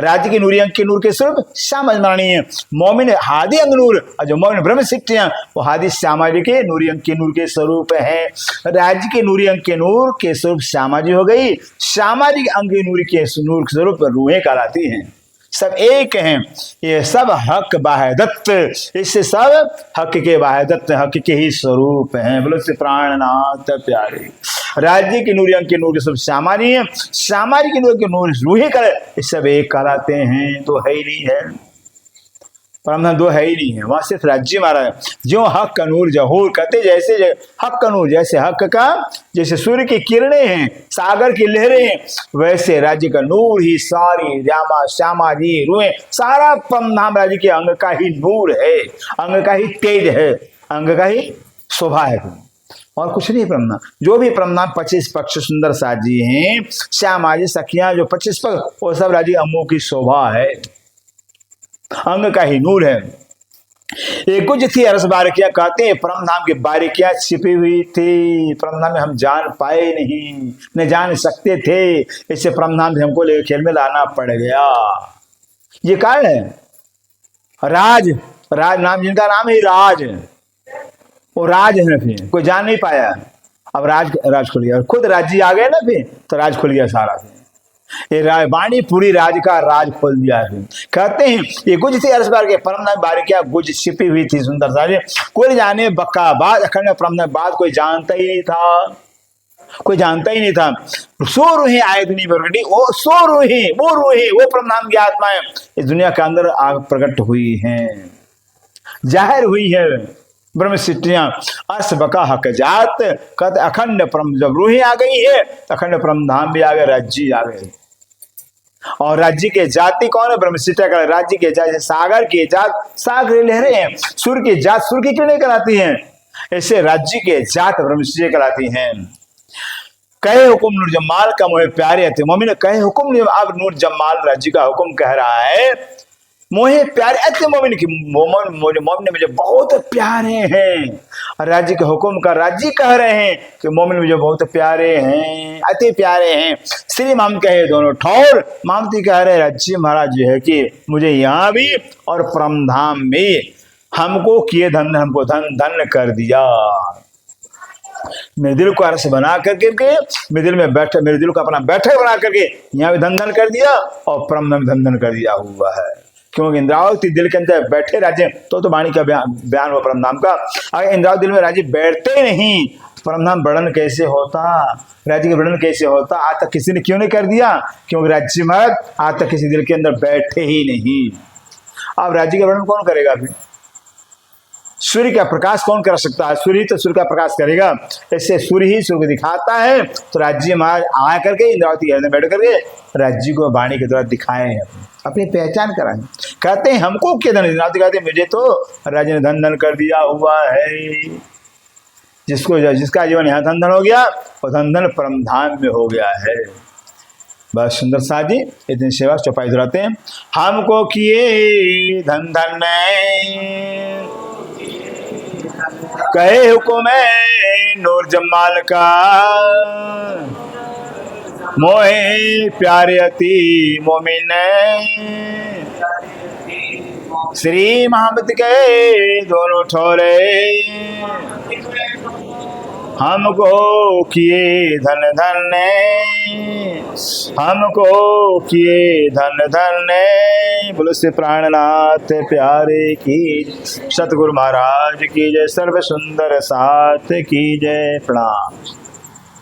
राज्य की नूरी अंग के नूर के स्वरूप श्यामा जय महारानी है। मोमिन हादी अंग नूर, और जो मोमिन ब्रह्म सिद्धियां वो हादी श्यामा जी के नूरी अंग के नूर के स्वरूप है। राज्य के नूरी अंग के नूर के स्वरूप श्यामा जी हो गई। श्यामा जी के अंग के नूर के स्वरूप रूहें कहलाती हैं। सब एक हैं, ये सब हक बाह्यदत्त, इससे सब हक के बाह्यदत्त, हक के ही स्वरूप हैं। बोलो से प्राणनाथ प्यारे। राज्य की नूर अंग के नूर के सब श्यामारी है, श्यामारी के नूर के नूर रूही करे, ये सब एक कहलाते हैं। तो है ही नहीं है, परम दो है ही नहीं है, वहां सिर्फ राज्य महाराज। जो हक का नूर जहूर कहते, जैसे हक का नूर, जैसे हक का, जैसे सूर्य की किरणें हैं, सागर की लहरें हैं, वैसे राज्य का नूर ही सारी रामा श्यामा जी रूहें, सारा परमधाम राज्य के अंग का ही नूर है, अंग का ही तेज है, अंग का ही शोभा है, और कुछ नहीं। परमधाम जो भी परमधाम 25 पक्ष सुंदर साजी हैं, श्यामा जी सखियां जो 25 पक्ष, वो सब राज्य अंगों की शोभा है, अंग का ही नूर है। एक कुछ थी अरस बारिकियां, कहते हैं परम धाम की बारिकियां छिपी हुई थी, परम धाम में हम जान पाए नहीं, न जान सकते थे, इससे परम धाम से हमको लेकर खेल में लाना पड़ गया। ये कारण है। राज नाम, जिनका नाम ही राज, वो राज है, फिर कोई जान नहीं पाया, अब राज खुल गया, खुद राज्य आ गए ना, फिर तो राज खुल गया सारा। ये वाणी पूरी राज का राज खोल दिया है। कहते हैं ये गुज थी अर्श बार के परम नाम बारिकिया गुज छिपी हुई थी सुंदर सारी, कोई जाने बक्का बाद अखंड परम बाद कोई जानता ही नहीं था, कोई जानता ही नहीं था। सो रूहें आए दुनिया प्रकटी, वो सो रूहें, वो रूहें, वो परम नाम की आत्माएं इस दुनिया के अंदर आग प्रकट हुई हैं, जाहिर हुई है। ब्रह्म सिद्धियां अर्श बका हक जात, कहते अखंड परम, जब रूहें आ गई है अखंड परम धाम भी आ गए, राज्य आ गए। और राज्य के जाति कौन है? ब्रह्म सिद्धियां का राज्य के जात, सागर की जात सागर लहरें हैं, सूर्य की जात सूर्य की किरणें कराती हैं, ऐसे राज्य के जात ब्रह्म सिद्धियां कराती हैं। कहे हुकुम नूर जमाल का मोहे प्यारे थे, मम्मी ने कहे हुकुम, अब नूर जमाल राज्य का हुक्म कह रहा है, मोहे प्यारे अति मोमिन की, मोमिन मुझे बहुत प्यारे हैं। राज्य के हुक्म का राज्य कह रहे हैं कि मोमिन मुझे बहुत प्यारे हैं, अति प्यारे हैं। श्री माम कहे दोनों ठौर, मामती कह रहे राज्य महाराज जी है कि मुझे यहाँ भी और परमधाम में हमको किए धन, हमको धन धन कर दिया। मेरे दिल को अरस बना करके, मेरे दिल में बैठे, मेरे दिल को अपना बैठक बना करके यहाँ भी धन धन कर दिया और परमधाम धन धन कर दिया हुआ है। क्योंकि इंद्रावती दिल के अंदर बैठे राज्य तो वाणी का बयान हुआ परम नाम का। अगर इंद्रावती दिल में राज्य बैठते नहीं परमधाम वर्णन कैसे होता, राज्य का वर्णन कैसे होता, आज तक किसी ने क्यों नहीं कर दिया? क्योंकि राज्य महाराज आज तक किसी दिल के अंदर बैठे ही नहीं। अब राज्य का वर्णन कौन करेगा? फिर सूर्य का प्रकाश कौन कर सकता है? सूर्य तो सूर्य का प्रकाश करेगा। ऐसे सूर्य ही सूर्य को दिखाता है। तो राज्य महाराज आ करके इंद्रावती में बैठ करके राज्य को वाणी के द्वारा दिखाए, अपनी पहचान कराए। कहते हैं हमको क्या धन, इंद्रावती कहते मुझे तो राज्य ने धन धन कर दिया हुआ है। जिसका जीवन यहाँ धन धन हो गया, वो धन धन परमधाम में हो गया है। बस सुंदर सा जी इतनी सेवा चौपाई दोहराते हैं। हमको किए धन धन कहे हुकुम नूर जमाल का, मोहे प्यारे अति मोमिन श्री मोहम्मद के दोनों ठोरे। हमको किए धन धन, हमको किए धन धन। बोलो से प्राणनाथ प्यारे की, सतगुरु महाराज की जय, सर्व सुंदर साथ की जय। प्रणाम।